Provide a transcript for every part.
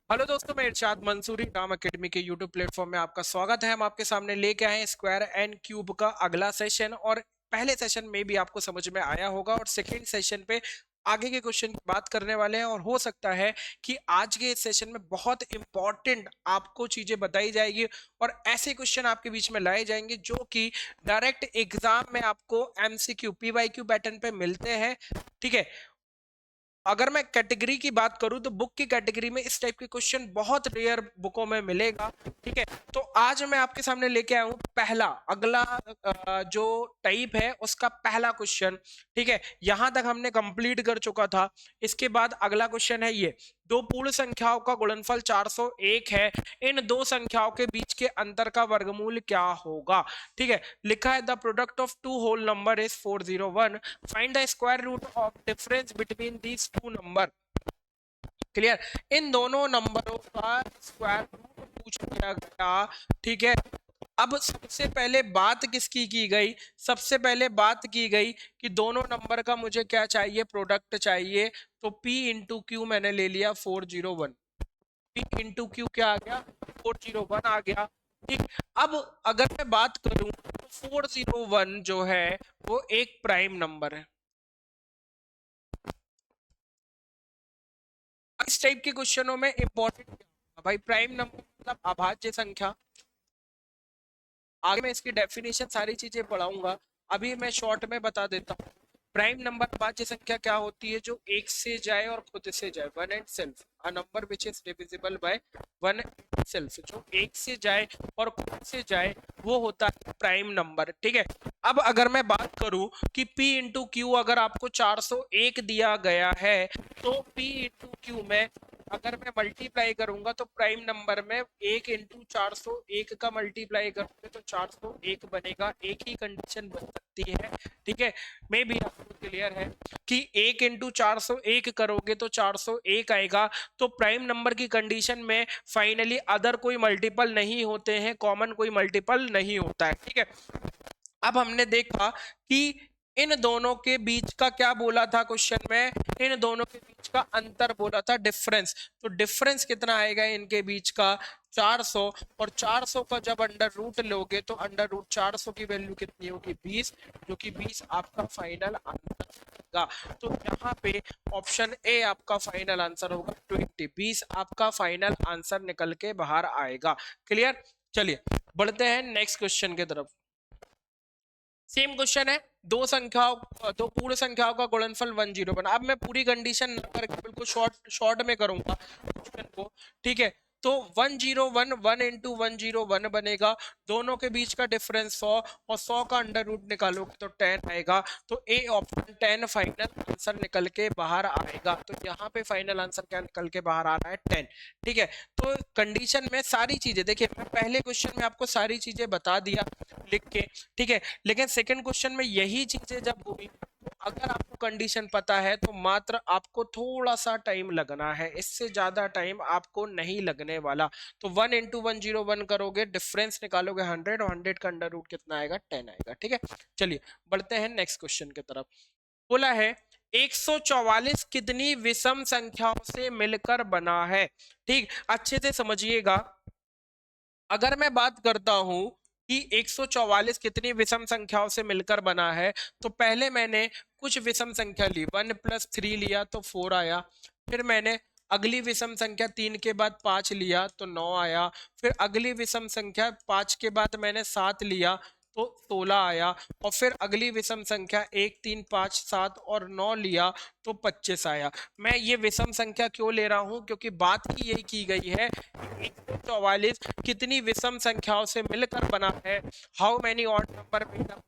Hello दोस्तों, मैं इरशाद Mansuri Ram academy के यूट्यूब प्लेटफॉर्म में आपका स्वागत है। हम आपके सामने लेके आए हैं स्क्वायर एंड क्यूब का अगला सेशन। और पहले सेशन में भी आपको समझ में आया होगा और सेकंड सेशन पे आगे के क्वेश्चन की बात करने वाले हैं। और हो सकता है कि आज के इस सेशन में बहुत इंपॉर्टेंट आपको चीजें बताई जाएगी और ऐसे क्वेश्चन आपके बीच में लाए जाएंगे जो कि डायरेक्ट एग्जाम में आपको एमसीक्यू पीवाईक्यू पैटर्न पे मिलते हैं। ठीक है। अगर मैं कैटेगरी की बात करूं तो बुक की कैटेगरी में इस टाइप के क्वेश्चन बहुत रेयर बुकों में मिलेगा। ठीक है। तो आज मैं आपके सामने लेके आया हूं पहला अगला जो टाइप है उसका पहला क्वेश्चन। ठीक है। यहां तक हमने कंप्लीट कर चुका था। इसके बाद अगला क्वेश्चन है ये। दो पूर्ण संख्याओं का गुणनफल 401 है। इन दो संख्याओं के बीच के अंतर का वर्गमूल क्या होगा। ठीक है। लिखा है the product of two whole number is 401। Find the square root of difference between these two number. Clear. इन दोनों नंबरों का स्क्वायर रूट पूछ लिया गया। ठीक है। अब सबसे पहले बात किसकी की गई। सबसे पहले बात की गई कि दोनों नंबर का मुझे क्या चाहिए, प्रोडक्ट चाहिए। तो P इंटू क्यू मैंने ले लिया 401। P इंटू क्यू क्या आ गया, 401 आ गया। ठीक। अब अगर मैं बात करूं तो 401 जो है वो एक प्राइम नंबर है। इस टाइप के क्वेश्चनों में इंपॉर्टेंट भाई प्राइम नंबर मतलब अभाज्य संख्या। आगे मैं इसकी डेफिनेशन सारी चीजें पढ़ाऊंगा, अभी मैं शॉर्ट में बता देता हूँ। प्राइम नंबर अभाज्य संख्या क्या होती है, जो एक से जाए और खुद से जाए, one and self. A number which is divisible by one and self, जो एक से जाए और खुद से जाए वो होता है प्राइम नंबर। ठीक है। अब अगर मैं बात करूं कि P इंटू क्यू अगर आपको 401 दिया गया है तो P इंटू क्यू में अगर मैं मल्टीप्लाई करूंगा तो प्राइम नंबर में 1 इंटू 401 का मल्टीप्लाई करोगे तो 401 बनेगा। एक ही कंडीशन बन सकती है। ठीक है। मे भी आपको क्लियर है कि 1 इंटू 401 करोगे तो 401 आएगा। तो प्राइम नंबर की कंडीशन में फाइनली अदर कोई मल्टीपल नहीं होते हैं, कॉमन कोई मल्टीपल नहीं होता है। ठीक है। अब हमने देखा कि इन दोनों के बीच का क्या बोला था क्वेश्चन में, इन दोनों के बीच का अंतर बोला था डिफरेंस। तो डिफरेंस कितना आएगा इनके बीच का, 400। और 400 का जब अंडर रूट लोगे तो अंडर रूट 400 की वैल्यू कितनी होगी, 20, जो कि 20 आपका फाइनल आंसर होगा। तो यहाँ पे ऑप्शन ए आपका फाइनल आंसर होगा 20। 20 आपका फाइनल आंसर निकल के बाहर आएगा। क्लियर। चलिए बढ़ते हैं नेक्स्ट क्वेश्चन की तरफ। सेम क्वेश्चन है। दो पूर्ण संख्याओं का गुणनफल 101। अब मैं पूरी कंडीशन न करके बिल्कुल शॉर्ट शॉर्ट में करूंगा क्वेश्चन को। ठीक है। तो 101 1 इंटू 101 बनेगा। दोनों के बीच का डिफरेंस 100 और 100 का अंडर रूट निकालोगे तो 10 आएगा। तो ए ऑप्शन 10 फाइनल आंसर निकल के बाहर आएगा। तो यहाँ पे फाइनल आंसर क्या निकल के बाहर आ रहा है, 10। ठीक है। तो कंडीशन में सारी चीजें देखिए, मैं पहले क्वेश्चन में आपको सारी चीजें बता दिया लिख के। ठीक है। लेकिन सेकंड क्वेश्चन में यही चीजें जब हुई तो अगर आपको कंडीशन पता है तो मात्र आपको थोड़ा सा टाइम लगना है, इससे ज्यादा टाइम आपको नहीं लगने वाला। तो 1 इंटू 101 करोगे, डिफरेंस निकालोगे 100 और 100 का अंडर रूट कितना आएगा, 10 आएगा। ठीक है। चलिए बढ़ते हैं नेक्स्ट क्वेश्चन की तरफ। बोला है 144 कितनी विषम संख्याओं से मिलकर बना है। ठीक, अच्छे से समझिएगा। अगर मैं बात करता हूं कि 144 कितनी विषम संख्याओं से मिलकर बना है, तो पहले मैंने कुछ विषम संख्या ली, 1 प्लस 3 लिया तो 4 आया। फिर मैंने अगली विषम संख्या 3 के बाद 5 लिया तो 9 आया। फिर अगली विषम संख्या 5 के बाद मैंने 7 लिया तो 16 आया। और फिर अगली विषम संख्या 1 3 5 7 और 9 लिया तो 25 आया। मैं ये विषम संख्या क्यों ले रहा हूं, क्योंकि बात की यही की गई है 144 कितनी विषम संख्याओं से मिलकर बना है। How many odd number made up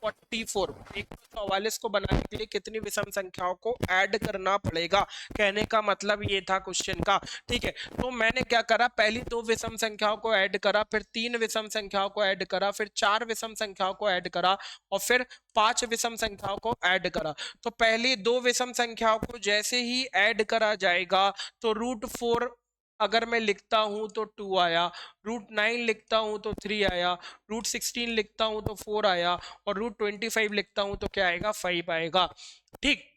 144। 144 को बनाने के लिए कितनी विषम संख्याओं को ऐड करना पड़ेगा, कहने का मतलब ये था क्वेश्चन का। ठीक है। तो मैंने क्या करा, पहली दो विषम संख्याओं को ऐड करा, फिर तीन विषम संख्याओं को ऐड करा, फिर चार विषम संख्याओं को ऐड करा और फिर पांच विषम संख्याओं को ऐड करा। तो पहली दो विषम संख्याओं को जैसे ही ऐड करा जाएगा तो √4 अगर मैं लिखता हूं तो 2 आया, √9 लिखता हूं तो 3 आया, √16 लिखता हूं तो 4 आया और √25 लिखता हूं तो क्या आएगा, 5 आएगा। ठीक।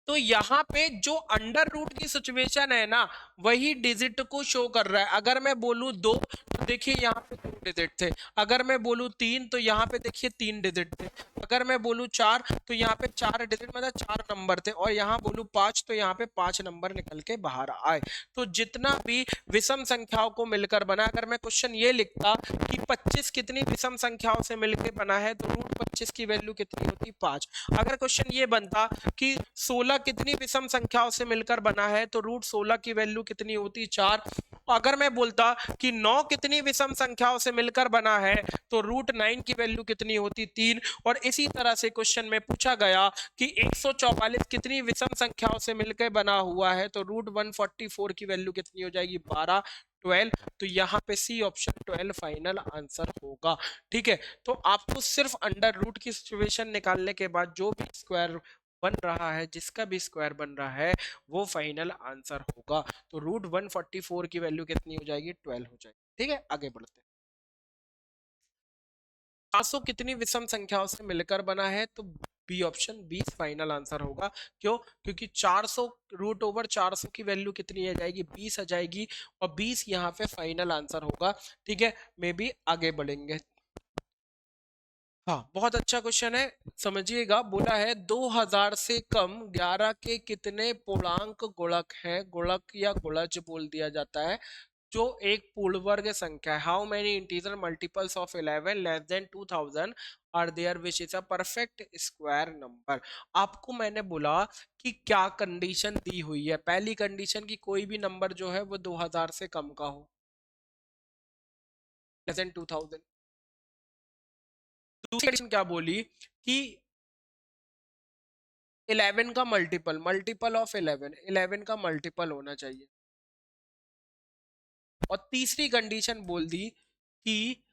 तो यहाँ पे जो अंडर रूट की सिचुएशन है ना, वही डिजिट को शो कर रहा है। अगर मैं बोलूं 2 तो देखिए यहाँ पे 2 डिजिट थे, अगर मैं बोलूं 3 तो यहाँ पे देखिए 3 डिजिट थे, अगर मैं बोलूं 4 तो यहाँ पे 4 डिजिट मतलब 4 नंबर थे, और यहाँ बोलूं 5 तो यहाँ पे 5 नंबर निकल के बाहर आए। तो जितना भी विषम संख्याओं को मिलकर बना, अगर मैं क्वेश्चन ये लिखता कि 25 कितनी विषम संख्याओं से मिलकर बना है, तो रूट 25 की वैल्यू कितनी होती, 5। अगर क्वेश्चन ये बनता कि 16 कितनी विषम संख्याओं से मिलकर बना है, तो रूट 16 की वैल्यू कितनी होती, 4। अगर मैं बोलता कि 9 कितनी विषम संख्याओं से मिलकर बना है, तो रूट 9 की वैल्यू कितनी होती, 3। और इसी तरह से क्वेश्चन में पूछा गया कि 144 कितनी विषम संख्याओं से मिलकर बना हुआ है, तो रूट 144 की वैल्यू कितनी हो जाएगी, 12, 12। तो यहाँ पे सी ऑप्शन 12 फाइनल आंसर होगा। ठीक है, तो आपको सिर्फ अंडर रूट की सिचुएशन निकालने के बाद जो भी स्क्वायर बन रहा है, जिसका भी स्क्वायर बन रहा है, वो फाइनल आंसर होगा। तो रूट 144 की वैल्यू कितनी हो जाएगी, 12 हो जाएगी। ठीक है, आगे बढ़ते हैं। 400 कितनी विषम संख्याओं से मिलकर बना है, तो बी ऑप्शन 20 फाइनल आंसर होगा। क्यों? क्योंकि 400 रूट ओवर 400 की वैल्यू कितनी आ जाएगी, 20 आ जाएगी, और 20 यहाँ पे फाइनल आंसर होगा। ठीक है, मे भी आगे बढ़ेंगे। हाँ, बहुत अच्छा क्वेश्चन है, समझिएगा। बोला है 2000 से कम 11 के कितने पूर्णांक गुणक हैं, गुणक या गुणज बोल दिया जाता है, जो एक पूर्ण वर्ग संख्या है। How many integer multiples of 11 less than 2000 are there which is a perfect square number. आपको मैंने बोला कि क्या कंडीशन दी हुई है। पहली कंडीशन की कोई भी नंबर जो है वो 2000 से कम का हो, लेस देन 2000। दूसरी कंडीशन क्या बोली कि 11 का मल्टीपल, मल्टीपल ऑफ 11, 11 का मल्टीपल होना चाहिए। और तीसरी कंडीशन बोल दी कि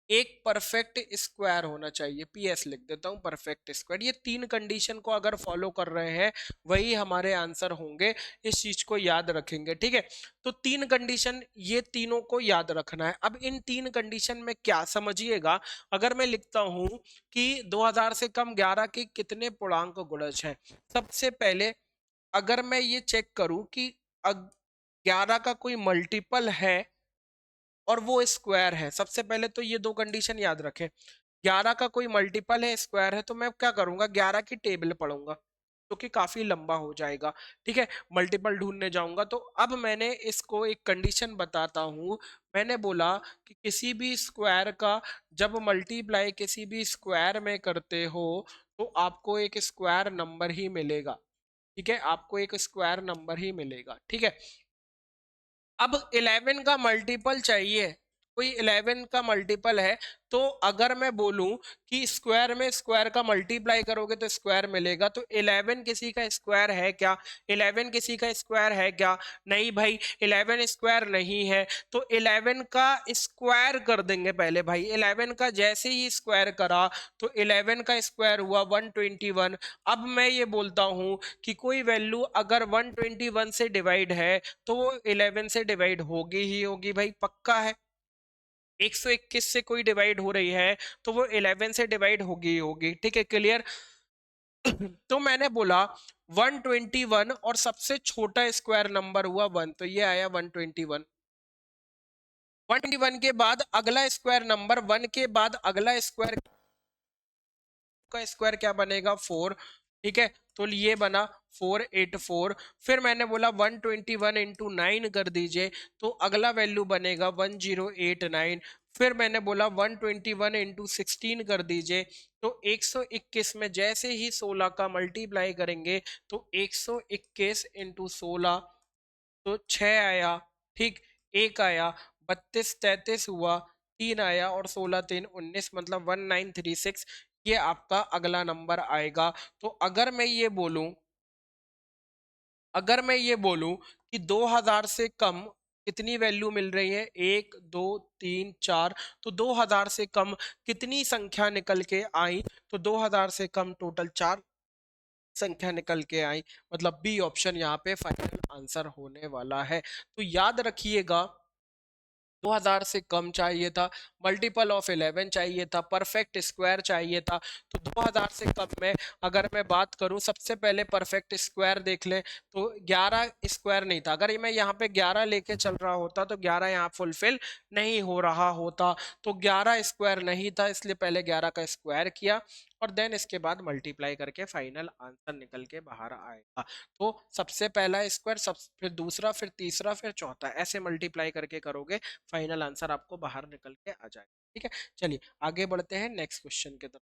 एक परफेक्ट स्क्वायर होना चाहिए। पीएस लिख देता हूं, परफेक्ट स्क्वायर। ये 3 कंडीशन को अगर फॉलो कर रहे हैं, वही हमारे आंसर होंगे। इस चीज को याद रखेंगे। ठीक है, तो 3 कंडीशन, ये तीनों को याद रखना है। अब इन 3 कंडीशन में क्या समझिएगा, अगर मैं लिखता हूं कि 2000 से कम 11 के कितने पूर्णांक गुणज हैं। सबसे पहले अगर मैं ये चेक करूं कि 11 का कोई मल्टीपल है और वो स्क्वायर है, सबसे पहले तो ये 2 कंडीशन याद रखें। 11 का कोई मल्टीपल है, स्क्वायर है, तो मैं क्या करूंगा, 11 की टेबल पढ़ूंगा, जो कि काफी लंबा हो जाएगा। ठीक है, मल्टीपल ढूंढने जाऊंगा। तो अब मैंने इसको एक कंडीशन बताता हूं। मैंने बोला कि किसी भी स्क्वायर का जब मल्टीप्लाई किसी भी स्क्वायर में करते हो, तो आपको एक स्क्वायर नंबर ही मिलेगा। ठीक है, आपको एक स्क्वायर नंबर ही मिलेगा। ठीक है, अब 11 का मल्टीपल चाहिए, कोई 11 का मल्टीपल है, तो अगर मैं बोलूं कि स्क्वायर में स्क्वायर का मल्टीप्लाई करोगे तो स्क्वायर मिलेगा, तो 11 किसी का स्क्वायर है क्या, 11 किसी का स्क्वायर है क्या, नहीं भाई 11 स्क्वायर नहीं है। तो 11 का स्क्वायर कर देंगे पहले भाई। 11 का जैसे ही स्क्वायर करा तो 11 का स्क्वायर हुआ 121। अब मैं ये बोलता हूं कि कोई वैल्यू अगर 121 से डिवाइड है, तो वो 11 से डिवाइड होगी ही होगी भाई, पक्का है। 121 से कोई डिवाइड हो रही है, तो वो 11 से डिवाइड होगी ही होगी। ठीक है, क्लियर। तो मैंने बोला 121 और सबसे छोटा स्क्वायर नंबर हुआ 1, तो ये आया 121। 121 के बाद अगला स्क्वायर नंबर, 1 के बाद अगला स्क्वायर का स्क्वायर क्या बनेगा, 4। ठीक है, तो ये बना 484। फिर मैंने बोला 121 इंटू 9 कर दीजिए, तो अगला वैल्यू बनेगा 1089। फिर मैंने बोला 121 इंटू 16 कर दीजिए, तो 121 में जैसे ही 16 का मल्टीप्लाई करेंगे, तो 121 इंटू 16 तो 6 आया। ठीक, 1 आया, 32 33 हुआ, 3 आया, और 16 3 19, मतलब 1936। ये आपका अगला नंबर आएगा। तो अगर मैं ये बोलूं कि 2000 से कम कितनी वैल्यू मिल रही है, 1 2 3 4, तो 2000 से कम कितनी संख्या निकल के आई, तो 2000 से कम टोटल 4 संख्या निकल के आई। मतलब बी ऑप्शन यहाँ पे फाइनल आंसर होने वाला है। तो याद रखिएगा 2000 से कम चाहिए था, मल्टीपल ऑफ 11 चाहिए था, परफेक्ट स्क्वायर चाहिए था। तो 2000 से कम में अगर मैं बात करूं, सबसे पहले परफेक्ट स्क्वायर देख ले, तो 11 स्क्वायर नहीं था। अगर मैं यहाँ पे 11 लेके चल रहा होता तो 11 यहाँ फुलफिल नहीं हो रहा होता, तो 11 स्क्वायर नहीं था, इसलिए पहले 11 का स्क्वायर किया और देन इसके बाद मल्टीप्लाई करके फाइनल आंसर निकल के बाहर आएगा। तो सबसे पहला स्क्वायर, सब फिर दूसरा, फिर तीसरा, फिर चौथा, ऐसे मल्टीप्लाई करके करोगे, फाइनल आंसर आपको बाहर निकल के आ जाएगा। ठीक है, चलिए आगे बढ़ते हैं नेक्स्ट क्वेश्चन की तरफ।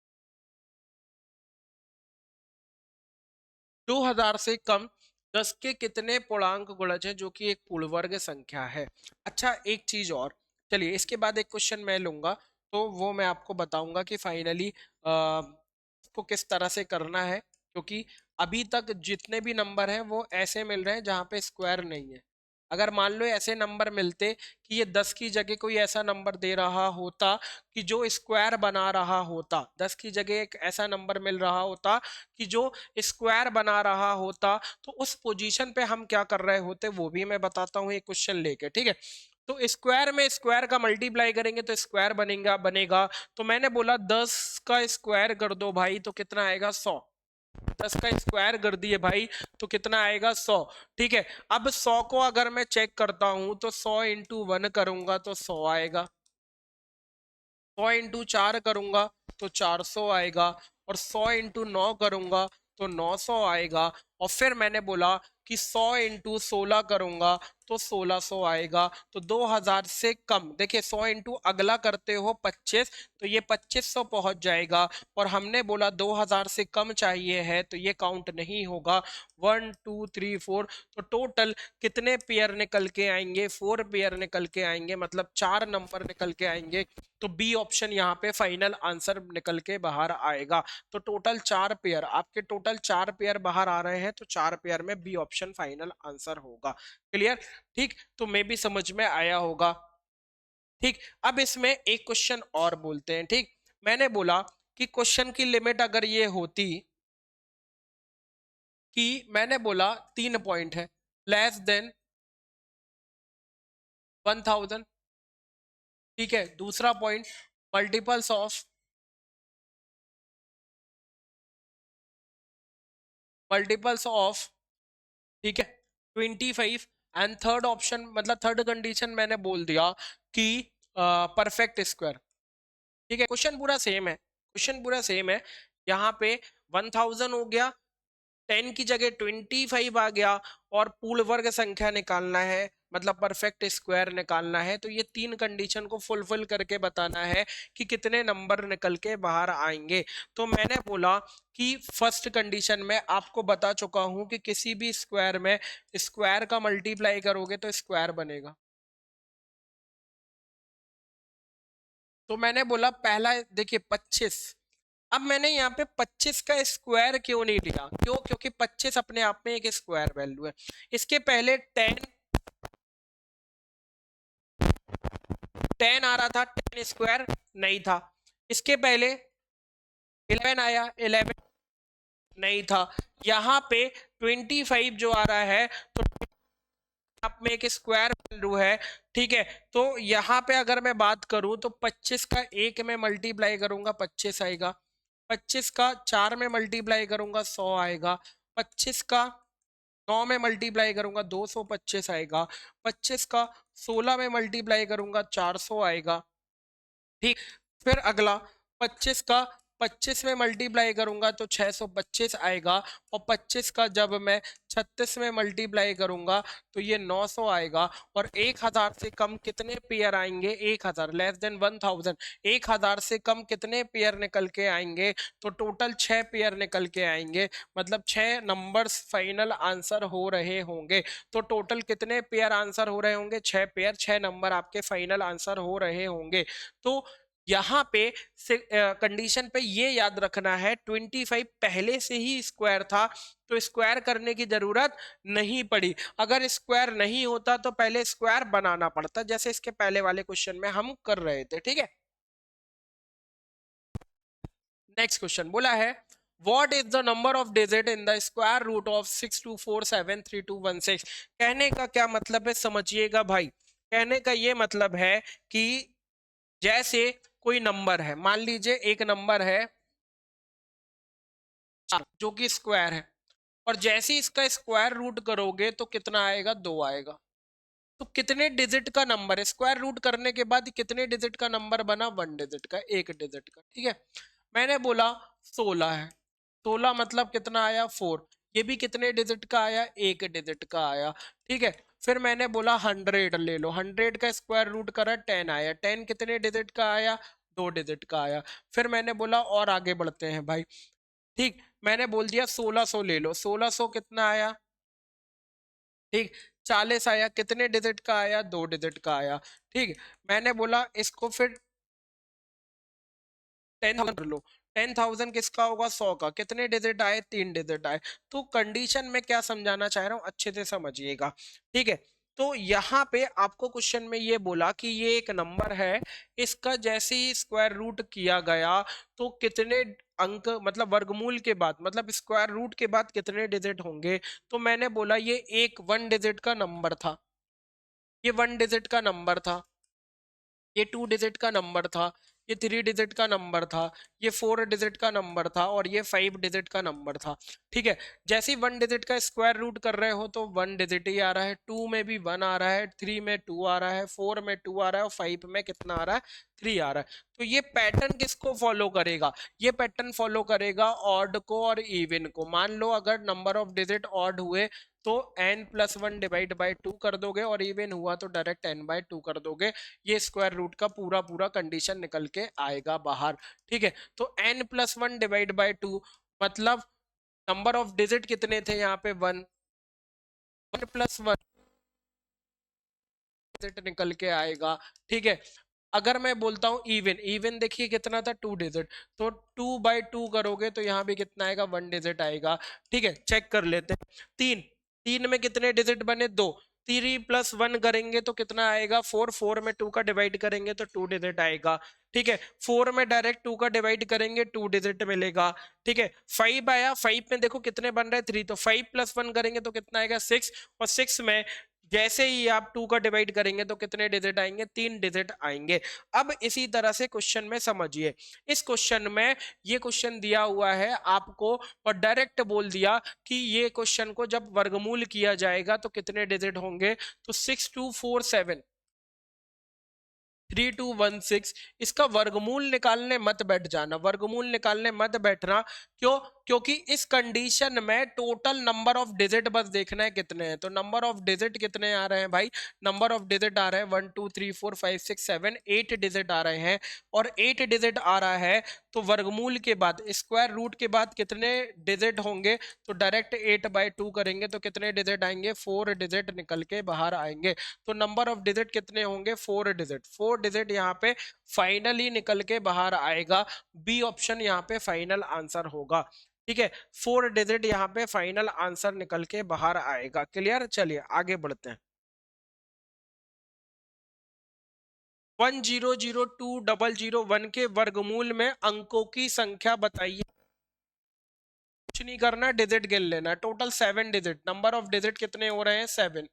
2000 से कम 10 के कितने पूर्णांक गुणज हैं, जो कि एक पूर्ण वर्ग संख्या है। अच्छा, एक चीज और, चलिए इसके बाद एक क्वेश्चन मैं लूंगा, तो वो मैं आपको बताऊंगा कि फाइनली को किस तरह से करना है, क्योंकि अभी तक जितने भी नंबर हैं वो ऐसे मिल रहे हैं जहाँ पे स्क्वायर नहीं है। अगर मान लो ऐसे नंबर मिलते कि ये 10 की जगह कोई ऐसा नंबर दे रहा होता कि जो स्क्वायर बना रहा होता, 10 की जगह एक ऐसा नंबर मिल रहा होता कि जो स्क्वायर बना रहा होता, तो उस पोजीशन पे हम क्या कर रहे होते वो भी मैं बताता हूँ एक क्वेश्चन लेके। ठीक है, तो स्क्वायर में स्क्वायर का मल्टीप्लाई करेंगे तो स्क्वायर बनेगा बनेगा। तो मैंने बोला 10 का स्क्वायर कर दो भाई, तो कितना आएगा 100। 10 का स्क्वायर कर दिए भाई, तो कितना आएगा 100। ठीक है, अब 100 को अगर मैं चेक करता हूं तो 100 इंटू 1 करूंगा तो 100 आएगा, 100 इंटू 4 करूंगा तो 400 आएगा, और 100 इंटू 9 करूंगा तो 900 आएगा, और फिर मैंने बोला कि 100 इंटू 16 करूंगा तो 1600 आएगा। तो 2000 से कम, देखिए 100 इंटू अगला करते हो 25, तो ये 2500 पहुंच जाएगा, और हमने बोला 2000 से कम चाहिए है, तो ये काउंट नहीं होगा। 1 2 3 4, तो टोटल कितने पेयर निकल के आएंगे, 4 पेयर निकल के आएंगे, मतलब 4 नंबर निकल के आएंगे। तो बी ऑप्शन यहाँ पे फाइनल आंसर निकल के बाहर आएगा। तो टोटल 4 पेयर, आपके टोटल 4 पेयर बाहर आ रहे हैं, तो 4 पेयर में बी ऑप्शन फाइनल आंसर होगा। क्लियर? ठीक, तो मे भी समझ में आया होगा। ठीक, अब इसमें एक क्वेश्चन और बोलते हैं। ठीक, मैंने बोला कि क्वेश्चन की लिमिट अगर ये होती कि, मैंने बोला 3 पॉइंट है, लेस देन 1000। ठीक है, दूसरा point multiples of, multiples of, ठीक है 25, एंड थर्ड ऑप्शन, मतलब थर्ड कंडीशन मैंने बोल दिया कि परफेक्ट स्क्वायर। ठीक है, क्वेश्चन पूरा सेम है, क्वेश्चन पूरा सेम है। यहाँ पे 1000 हो गया, 10 की जगह 25 आ गया, और पूर्ण वर्ग संख्या निकालना है, मतलब परफेक्ट स्क्वायर निकालना है। तो ये 3 कंडीशन को फुलफिल करके बताना है कि कितने नंबर निकल के बाहर आएंगे। तो मैंने बोला कि फर्स्ट कंडीशन में आपको बता चुका हूं कि किसी भी स्क्वायर में स्क्वायर का मल्टीप्लाई करोगे तो स्क्वायर बनेगा। तो मैंने बोला पहला, देखिए 25, अब मैंने यहाँ पे 25 का स्क्वायर क्यों नहीं लिया, क्यों? क्योंकि 25 अपने आप में एक स्क्वायर वैल्यू है। इसके पहले 10 आ रहा था, 10 स्क्वायर नहीं था। इसके पहले 11 आया, 11 नहीं था। यहाँ पे 25 जो आ रहा है, तो आप में एक स्क्वायर वैल्यू है। ठीक है, तो यहाँ पे अगर मैं बात करूं तो 25 का 1 में मल्टीप्लाई करूंगा 25 आएगा, 25 का 4 में मल्टीप्लाई करूंगा 100 आएगा, 25 का 9 में मल्टीप्लाई करूंगा 225 आएगा, 25 का 16 में मल्टीप्लाई करूंगा 400 आएगा। ठीक, फिर अगला 25 का 25 में मल्टीप्लाई करूंगा तो 625 आएगा, और 25 का जब मैं 36 में मल्टीप्लाई करूंगा तो ये 900 आएगा। और 1000 से कम कितने पेयर आएंगे, 1000 लेस देन 1000, 1000 से कम कितने पेयर निकल के आएंगे, तो टोटल 6 पेयर निकल के आएंगे, मतलब 6 नंबर्स फाइनल आंसर हो रहे होंगे। तो टोटल कितने पेयर आंसर हो रहे होंगे, 6 पेयर, 6 नंबर आपके फाइनल आंसर हो रहे होंगे। तो यहाँ पे से कंडीशन पे ये याद रखना है, 25 पहले से ही स्क्वायर था, तो स्क्वायर करने की जरूरत नहीं पड़ी। अगर स्क्वायर नहीं होता तो पहले स्क्वायर बनाना पड़ता, जैसे इसके पहले वाले क्वेश्चन में हम कर रहे थे। ठीक है, नेक्स्ट क्वेश्चन बोला है, what is the number of digit in the square root of 62473216। कहने का क्या मतलब है, समझिएगा भाई। कहने का ये मतलब है कि जैसे कोई नंबर है, मान लीजिए एक नंबर है 4 जो कि स्क्वायर है, और जैसे ही इसका स्क्वायर रूट करोगे तो कितना आएगा, 2 आएगा। तो कितने डिजिट का नंबर है, स्क्वायर रूट करने के बाद कितने डिजिट का नंबर बना, 1 डिजिट का, 1 डिजिट का। ठीक है, मैंने बोला 16 है, 16 मतलब कितना आया, 4। ये भी कितने डिजिट का आया, 1 डिजिट का आया। ठीक है, फिर मैंने बोला 100 ले लो, 100 का स्क्वायर रूट करा, 10 आया। 10 कितने डिजिट का आया, 2 डिजिट का आया। फिर मैंने बोला और आगे बढ़ते हैं भाई। ठीक, मैंने बोल दिया 1600 ले लो, 1600 कितना आया, ठीक, 40 आया। कितने डिजिट का आया, 2 डिजिट का आया। ठीक, मैंने बोला इसको फिर 10,000 कर लो, 10,000 किसका होगा, 100 का। कितने डिजिट आए, 3 डिजिट आए। तो कंडीशन में क्या समझाना चाह रहा हूं, अच्छे से समझिएगा। ठीक है, तो यहाँ पे आपको क्वेश्चन में ये बोला कि ये एक नंबर है, इसका जैसे ही स्क्वायर रूट किया गया तो कितने अंक, मतलब वर्गमूल के बाद, मतलब स्क्वायर रूट के बाद कितने डिजिट होंगे। तो मैंने बोला ये एक 1 डिजिट का नंबर था, ये 1 डिजिट का नंबर था, ये 2 डिजिट का नंबर था, ये 3 डिजिट का नंबर था, ये 4 डिजिट का नंबर था, और ये 5 डिजिट का नंबर था। ठीक है, जैसे ही 1 डिजिट का स्क्वायर रूट कर रहे हो तो 1 डिजिट ही आ रहा है, 2 में भी 1 आ रहा है, 3 में 2 आ रहा है, 4 में 2 आ रहा है, और 5 में कितना आ रहा है, 3 आ रहा है। तो ये पैटर्न किसको फॉलो करेगा, ये पैटर्न फॉलो करेगा ऑड को और इवन को। मान लो अगर नंबर ऑफ डिजिट ऑड हुए तो n+1 डिवाइड बाई 2 कर दोगे, और इवन हुआ तो डायरेक्ट n/2 कर दोगे। ये स्क्वायर रूट का पूरा पूरा कंडीशन निकल के आएगा बाहर। ठीक है, तो n+1 डिवाइड बाई 2 मतलब नंबर ऑफ डिजिट कितने थे यहाँ पे, 1, 1+1 डिजिट निकल के आएगा। ठीक है, अगर मैं बोलता हूँ इवन, इवन देखिए कितना था, 2 डिजिट, तो 2/2 करोगे तो यहाँ भी कितना आएगा, 1 डिजिट आएगा। ठीक है, चेक कर लेते हैं। 3, 3 में कितने डिजिट बने, 2, 3+1 करेंगे तो कितना आएगा, 4, 4 में 2 का डिवाइड करेंगे तो 2 डिजिट आएगा। ठीक है, 4 में डायरेक्ट 2 का डिवाइड करेंगे, 2 डिजिट मिलेगा। ठीक है, 5 आया, 5 में देखो कितने बन रहे हैं, 3, तो 5+1 करेंगे तो कितना आएगा, 6, और 6 में जैसे ही आप 2 का डिवाइड करेंगे तो कितने डिजिट आएंगे, 3 डिजिट आएंगे। अब इसी तरह से क्वेश्चन में समझिए, इस क्वेश्चन में ये क्वेश्चन दिया हुआ है आपको, और डायरेक्ट बोल दिया कि ये क्वेश्चन को जब वर्गमूल किया जाएगा तो कितने डिजिट होंगे, तो 6247 3216। इसका वर्गमूल निकालने मत बैठ जाना, वर्गमूल निकालने मत बैठना। क्यों, क्योंकि इस कंडीशन में टोटल नंबर ऑफ डिजिट बस देखना है कितने हैं। तो नंबर ऑफ डिजिट कितने आ रहे हैं भाई, नंबर ऑफ डिजिट आ रहे हैं 1 2 3 4 5 6 7 8 डिजिट आ रहे हैं, और 8 डिजिट आ रहा है तो वर्गमूल के बाद, स्क्वायर रूट के बाद कितने डिजिट होंगे, तो डायरेक्ट 8/2 करेंगे तो कितने डिजिट आएंगे, 4 डिजिट निकल के बाहर आएंगे। तो नंबर ऑफ डिजिट कितने होंगे, 4 डिजिट, 4 डिजिट यहाँ पे फाइनली निकल के बाहर आएगा। बी ऑप्शन यहाँ पे फाइनल आंसर होगा। ठीक है, 4 डिजिट यहाँ पे फाइनल आंसर निकल के बाहर आएगा। क्लियर, चलिए आगे बढ़ते हैं। 1002001 के वर्गमूल में अंकों की संख्या बताइए। कुछ नहीं करना, डिजिट गिन लेना। Total 7 digit, number of digit कितने हो रहे हैं, 7।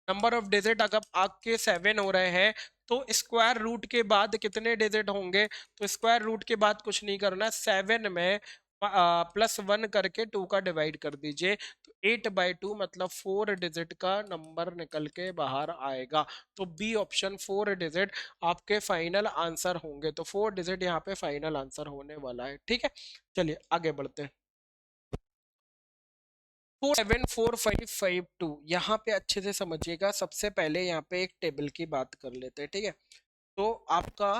नंबर ऑफ डिजिट अगर आपके 7 हो रहे हैं तो स्क्वायर रूट के बाद कितने डिजिट होंगे, तो स्क्वायर रूट के बाद कुछ नहीं करना, 7 में +1 करके 2 का डिवाइड कर दीजिए, तो 8/2 मतलब 4 डिजिट का नंबर निकल के बाहर आएगा। तो बी ऑप्शन 4 डिजिट आपके फाइनल आंसर होंगे। तो 4 डिजिट यहाँ पे फाइनल आंसर होने वाला है। ठीक है, चलिए आगे बढ़ते हैं। 474552 यहाँ पे अच्छे से समझिएगा। सबसे पहले यहाँ पे एक टेबल की बात कर लेते हैं। ठीक है, तो आपका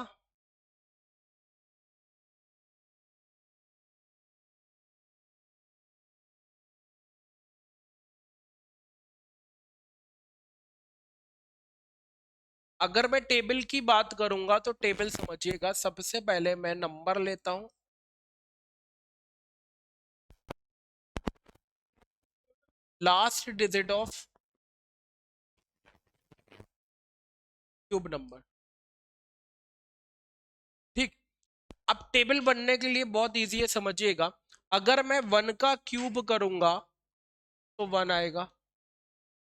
अगर मैं टेबल की बात करूंगा तो टेबल समझिएगा। सबसे पहले मैं नंबर लेता हूं, last digit of cube number. ठीक, अब टेबल बनने के लिए बहुत इजी है, समझिएगा। अगर मैं 1 का क्यूब करूंगा तो 1 आएगा।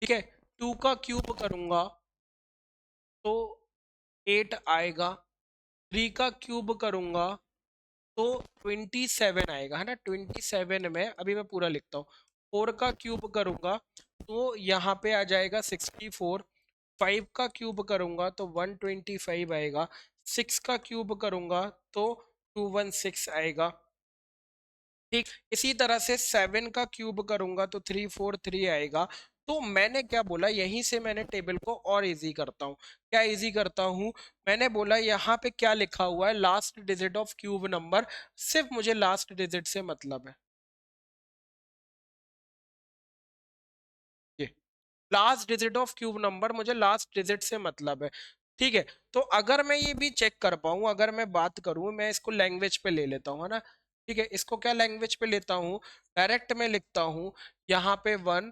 ठीक है, 2 का क्यूब करूंगा तो 8 आएगा। 3 का क्यूब करूंगा तो 27 आएगा, है ना। 27 में अभी मैं पूरा लिखता हूँ। 4 का क्यूब करूंगा तो यहाँ पे आ जाएगा 64। 5 का क्यूब करूंगा तो 125 आएगा। 6 का क्यूब करूंगा तो 216 आएगा। ठीक, इसी तरह से 7 का क्यूब करूंगा तो 343 आएगा। तो मैंने क्या बोला, यहीं से मैंने टेबल को और इजी करता हूँ। क्या इजी करता हूँ, मैंने बोला यहाँ पे क्या लिखा हुआ है, last digit of cube number. सिर्फ मुझे लास्ट डिजिट से मतलब है, ये last digit of cube number, मुझे लास्ट डिजिट से मतलब है। ठीक है, तो अगर मैं ये भी चेक कर पाऊँ, अगर मैं बात करूँ, मैं इसको लैंग्वेज पे ले लेता हूँ, है ना। ठीक है, इसको क्या लैंग्वेज पे लेता हूँ, डायरेक्ट में लिखता हूँ। यहाँ पे 1,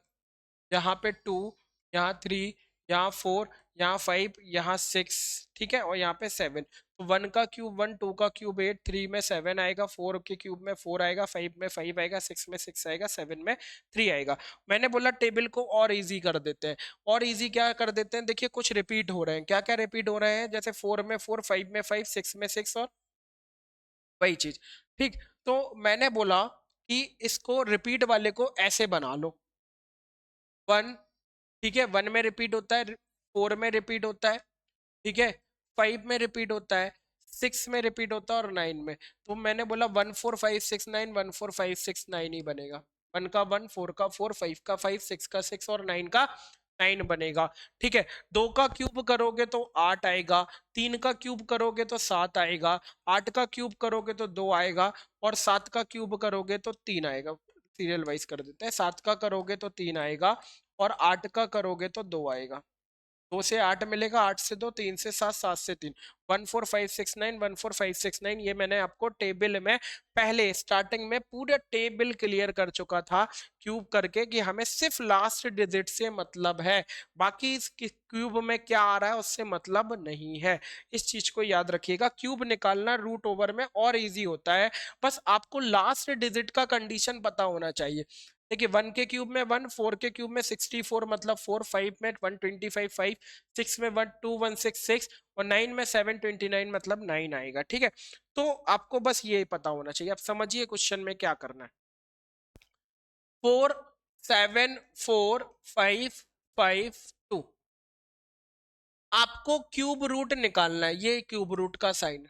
यहाँ पे 2, यहाँ 3, यहाँ 4, यहाँ 5, यहाँ 6, ठीक है, और यहाँ पे 7। तो 1 का क्यूब 1, 2 का क्यूब 8, 3 में 7 आएगा, 4 के क्यूब में 4 आएगा, 5 में 5 आएगा, 6 में 6 आएगा, 7 में 3 आएगा। मैंने बोला टेबल को और इजी कर देते हैं। और इजी क्या कर देते हैं, देखिए कुछ रिपीट हो रहे हैं। क्या क्या रिपीट हो रहे हैं, जैसे 4 में 4, 5 में 5, 6 में 6, और वही चीज। ठीक, तो मैंने बोला कि इसको रिपीट वाले को ऐसे बना लो। 1, ठीक है, 1 में रिपीट होता है, 4 में रिपीट होता है, ठीक है, 5 में रिपीट होता है, 6 में रिपीट होता है, और 9 में। तो मैंने बोला 14569, 14569 ही बनेगा। 1 का 1, 4 का 4, 5 का 5, 6 का 6, और 9 का 9 बनेगा। ठीक है, 2 का क्यूब करोगे तो 8 आएगा, 3 का क्यूब करोगे तो 7 आएगा, 8 का क्यूब करोगे तो 2 आएगा, और 7 का क्यूब करोगे तो 3 आएगा। सीरियल वाइज कर देते हैं, 7 का करोगे तो 3 आएगा, और 8 का करोगे तो 2 आएगा। 2 से 8 मिलेगा, 8 से 2, 3 से 7, 7 से 3, 14569, 14569। ये मैंने आपको टेबल में पहले स्टार्टिंग में पूरे टेबल क्लियर कर चुका था क्यूब करके, कि हमें सिर्फ लास्ट डिजिट से मतलब है, बाकी इस क्यूब में क्या आ रहा है उससे मतलब नहीं है। इस चीज को याद रखिएगा, क्यूब निकालना रूट ओवर में और इजी होता है, बस आपको लास्ट डिजिट का कंडीशन पता होना चाहिए। देखिए 1 के क्यूब में 1, 4 के क्यूब में 64 मतलब 4, 5 में 125 5, 6 में 1 2166 6, और 9 में 729 मतलब 9 आएगा। ठीक है, तो आपको बस ये पता होना चाहिए। आप समझिए क्वेश्चन में क्या करना है। 4 7 4 5 5 2, आपको क्यूब रूट निकालना है, ये क्यूब रूट का साइन।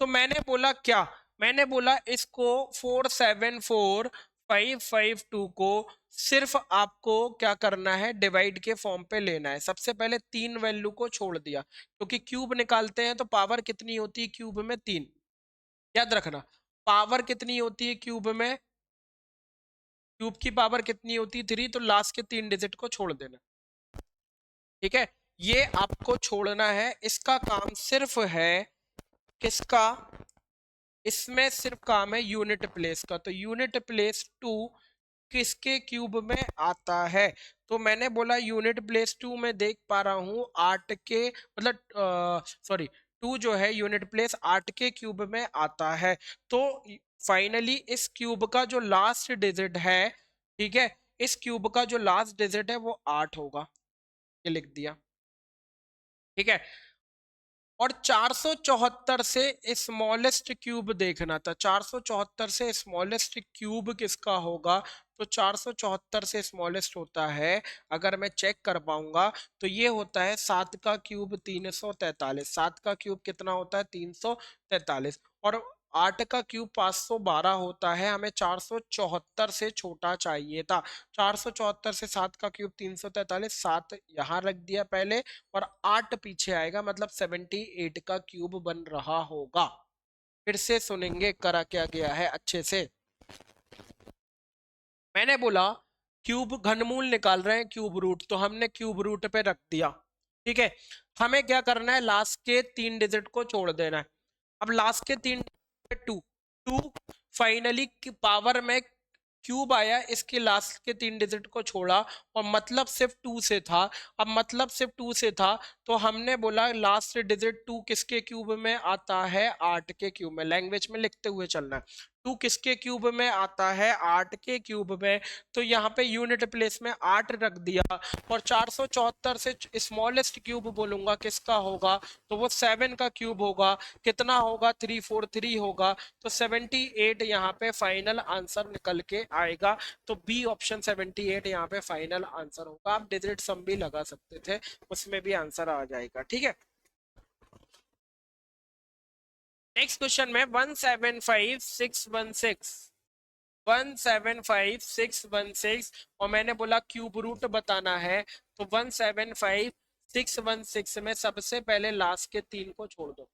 तो मैंने बोला क्या, मैंने बोला इसको 474552 को सिर्फ आपको क्या करना है, डिवाइड के फॉर्म पे लेना है। सबसे पहले 3 वैल्यू को छोड़ दिया, क्योंकि क्यूब निकालते हैं तो पावर कितनी होती है क्यूब में, 3। याद रखना, पावर कितनी होती है क्यूब में, क्यूब की पावर कितनी होती है 3, तो लास्ट के 3 डिजिट को छोड़ देना। ठीक है, ये आपको छोड़ना है। इसका काम सिर्फ है किसका, इसमें सिर्फ काम है यूनिट प्लेस का। तो यूनिट प्लेस 2 किसके क्यूब में आता है, तो मैंने बोला यूनिट प्लेस 2 में देख पा रहा हूं 8 के, मतलब सॉरी 2 जो है यूनिट प्लेस 8 के क्यूब में आता है। तो फाइनली इस क्यूब का जो लास्ट डिजिट है, ठीक है, इस क्यूब का जो लास्ट डिजिट है वो 8 होगा, ये लिख दिया। ठीक है, और 474 से स्मॉलेस्ट क्यूब देखना था, 474 से स्मॉलेस्ट क्यूब किसका होगा, तो 474 से स्मॉलेस्ट होता है, अगर मैं चेक कर पाऊंगा तो ये होता है 7 का क्यूब 343। 7 का क्यूब कितना होता है 343, और 8 का क्यूब 512 होता है। हमें 474 से छोटा चाहिए था। 474 से 7 का क्यूब 343, 7 यहाँ रख दिया पहले, और 8 पीछे आएगा, मतलब 78 का क्यूब बन रहा होगा। फिर से सुनेंगे करा क्या गया है अच्छे से। मैंने बोला क्यूब घनमूल निकाल रहे हैं क्यूब रूट, तो हमने क्यूब रूट पे रख दिया। ठीक है, हमें क्या करना है, लास्ट के 3 डिजिट को छोड़ देना है। अब लास्ट के 3, 2 2, फाइनली पावर में क्यूब आया, इसके लास्ट के 3 डिजिट को छोड़ा, और मतलब सिर्फ 2 से था। अब मतलब सिर्फ 2 से था, तो हमने बोला लास्ट डिजिट 2 किसके क्यूब में आता है, 8 के क्यूब में। लैंग्वेज में लिखते हुए चलना है। टू किसके क्यूब में आता है? 8 के क्यूब में। तो यहाँ पे यूनिट प्लेस में 8 रख दिया, और 474 से स्मॉलेस्ट क्यूब बोलूंगा किसका होगा, तो वो 7 का क्यूब होगा। कितना होगा? 343 होगा। तो 78 यहाँ पे फाइनल आंसर निकल के आएगा। तो बी ऑप्शन 78 यहाँ पे फाइनल आंसर होगा। आप डिजिट सम भी लगा सकते थे, उसमें भी आंसर आ जाएगा। ठीक है, नेक्स्ट क्वेश्चन में 175616 175616 और मैंने बोला क्यूब रूट बताना है। तो 175616 में सबसे पहले लास्ट के 3 को छोड़ दो।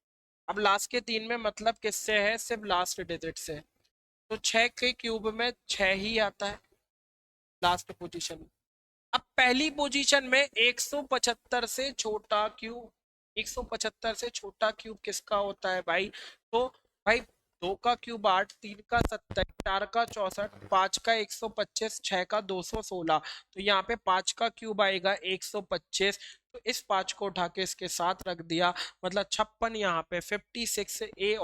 अब लास्ट के 3 में मतलब किससे है? सिर्फ लास्ट डिजिट से। तो 6 के क्यूब में 6 ही आता है लास्ट पोजीशन में। अब पहली पोजीशन में 175 से छोटा क्यूब, 175 से छोटा क्यूब किसका होता है भाई? तो भाई 2 का क्यूब 8, 3 का 27, 4 का 64, 5 का 125, 6 का 216। तो यहाँ पे 5 का क्यूब आएगा 125। तो इस 5 को उठा के इसके साथ रख दिया, मतलब 56 यहाँ पे 56 ए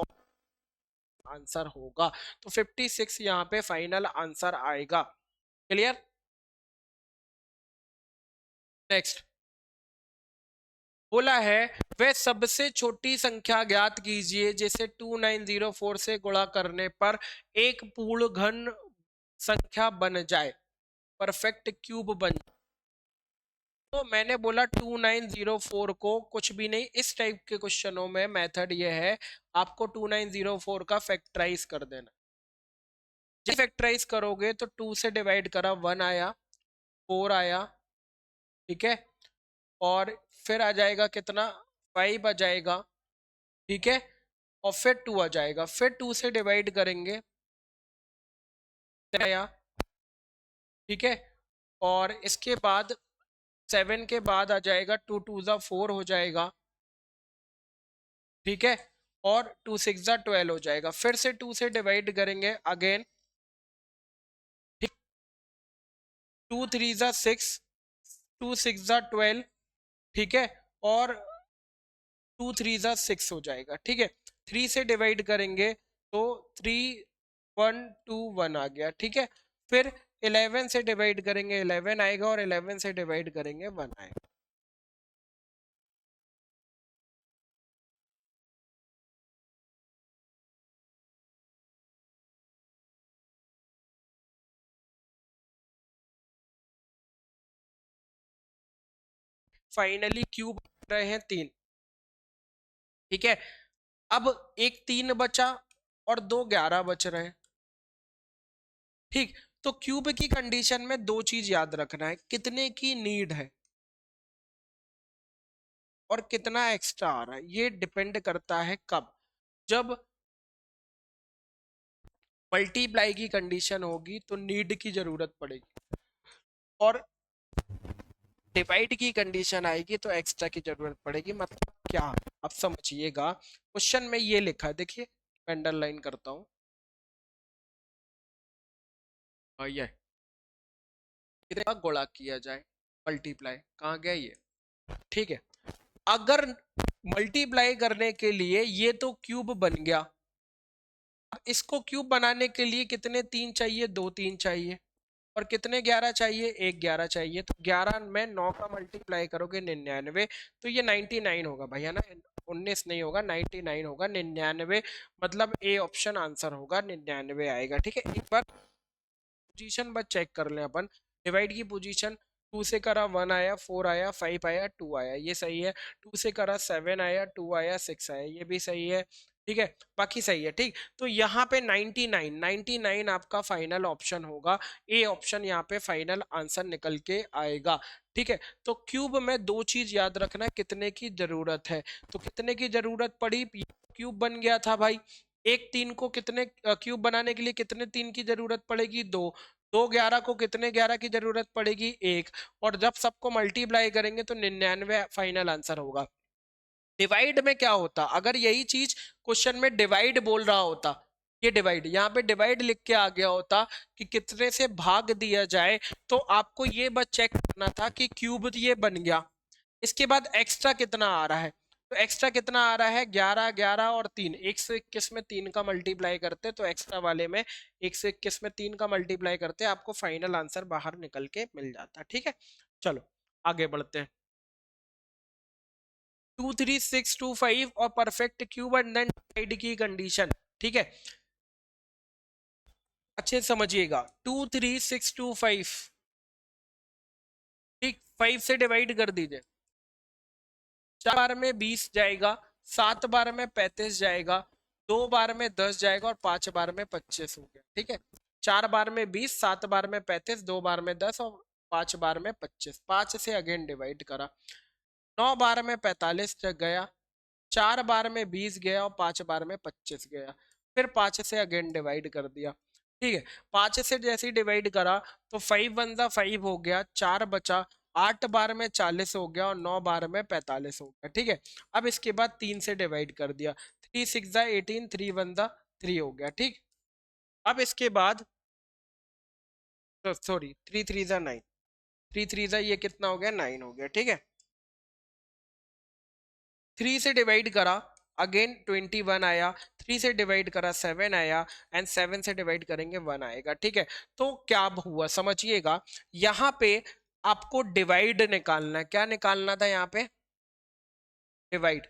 आंसर होगा। तो 56 यहाँ पे फाइनल आंसर आएगा। क्लियर? नेक्स्ट बोला है वह सबसे छोटी संख्या ज्ञात कीजिए जिसे 2904 से गुणा करने पर एक पूर्ण घन संख्या बन जाए, परफेक्ट क्यूब बन। तो मैंने बोला 2904 को कुछ भी नहीं, इस टाइप के क्वेश्चनों में मेथड ये है, आपको 2904 का फैक्टराइज कर देना। जब फैक्टराइज करोगे तो 2 से डिवाइड करा 1 आया, 4 आया, ठीक है, और फिर आ जाएगा कितना? 5 आ जाएगा, ठीक है, और फिर 2 आ जाएगा। फिर 2 से डिवाइड करेंगे, आया, ठीक है, और इसके बाद 7 के बाद आ जाएगा 2 2 जा 4 हो जाएगा, ठीक है, और 2 6 जा 12 हो जाएगा। फिर से 2 से डिवाइड करेंगे अगेन, 2 3 जा 6, 2 6 जा 12, ठीक है, और 2 3 जा 6 हो जाएगा, ठीक है। 3 से डिवाइड करेंगे तो 3 1 2 1 आ गया, ठीक है। फिर 11 से डिवाइड करेंगे 11 आएगा, और 11 से डिवाइड करेंगे 1 आएगा। फाइनली क्यूब रहे हैं 3, ठीक है। अब एक 3 बचा और 2 11 बच रहे हैं, ठीक। तो क्यूब की कंडीशन में 2 चीज याद रखना है, कितने की नीड है और कितना एक्स्ट्रा आ रहा है। ये डिपेंड करता है कब? जब मल्टीप्लाई की कंडीशन होगी तो नीड की जरूरत पड़ेगी, और डिवाइड की कंडीशन आएगी तो एक्स्ट्रा की जरूरत पड़ेगी। मतलब क्या? अब समझिएगा, क्वेश्चन में ये लिखा है, देखिए अंडरलाइन करता हूं, ये कितना गुणा किया जाए, मल्टीप्लाई कहाँ गया ये, ठीक है। अगर मल्टीप्लाई करने के लिए ये तो क्यूब बन गया, इसको क्यूब बनाने के लिए कितने 3 चाहिए? 2 3 चाहिए, और कितने 11 चाहिए? 1 11 चाहिए। तो 11 में 9 का मल्टीप्लाई करोगे 99, तो ये 99 होगा भाई, है ना, 19 नहीं होगा, 99 होगा, 99। मतलब ए ऑप्शन आंसर होगा, 99 आएगा, ठीक है। एक बार पोजीशन बस चेक कर लें अपन। डिवाइड की पोजीशन, 2 से करा 1 आया, 4 आया, 5 आया, 2 आया, ये सही है। 2 से करा 7 आया, 2 आया, 6 आया, ये भी सही है, ठीक है, बाकी सही है, ठीक। तो यहाँ पे 99 आपका फाइनल ऑप्शन होगा, ए ऑप्शन यहाँ पे फाइनल आंसर निकल के आएगा, ठीक है। तो क्यूब में 2 चीज याद रखना, कितने की जरूरत है। तो कितने की जरूरत पड़ी? क्यूब बन गया था भाई, एक 3 को कितने क्यूब बनाने के लिए कितने 3 की जरूरत पड़ेगी? 2। 2 11 को कितने 11 की जरूरत पड़ेगी? 1। और जब सबको मल्टीप्लाई करेंगे तो 99 फाइनल आंसर होगा। डिवाइड में क्या होता, अगर यही चीज क्वेश्चन में डिवाइड बोल रहा होता, ये डिवाइड, यहाँ पे डिवाइड लिख के आ गया होता कि कितने से भाग दिया जाए, तो आपको ये बस चेक करना था कि क्यूब ये बन गया, इसके बाद एक्स्ट्रा कितना आ रहा है। तो एक्स्ट्रा कितना आ रहा है 11 11 और 3 121 में 3 का मल्टीप्लाई करते तो एक्स्ट्रा वाले में 121 में 3 का मल्टीप्लाई करते आपको फाइनल आंसर बाहर निकल के मिल जाता। ठीक है, चलो आगे बढ़ते हैं। 23625 और perfect cube and then divide की कंडीशन। ठीक है, अच्छे से समझिएगा। 23625, ठीक, 5 से डिवाइड कर दीजिए। 4 बार में 20 जाएगा, 7 बार में 35 जाएगा, 2 बार में 10 जाएगा और 5 बार में 25 हो गया। ठीक है, 4 बार में 20, 7 बार में 35, 2 बार में 10 और 5 बार में 25। 5 से अगेन डिवाइड करा, 9 बार में 45 गया, 4 बार में 20 गया और 5 बार में 25 गया। फिर 5 से अगेन डिवाइड कर दिया। ठीक है, 5 से जैसे ही डिवाइड करा तो 5 वन जा 5 हो गया, 4 बचा, 8 बार में 40 हो गया और 9 बार में 45 हो गया। ठीक है, अब इसके बाद 3 से डिवाइड कर दिया, 3 6 जा 18, 3 वन जा 3 हो गया। ठीक, अब इसके बाद सॉरी 3 3 जा 9, 3 3 जा ये कितना हो गया 9 हो गया। ठीक है, 3 से डिवाइड करा अगेन 21 आया, 3 से डिवाइड करा 7 आया एंड 7 से डिवाइड करेंगे 1 आएगा। ठीक है, तो क्या हुआ समझिएगा, यहाँ पे आपको डिवाइड निकालना है। क्या निकालना था यहाँ पे? डिवाइड।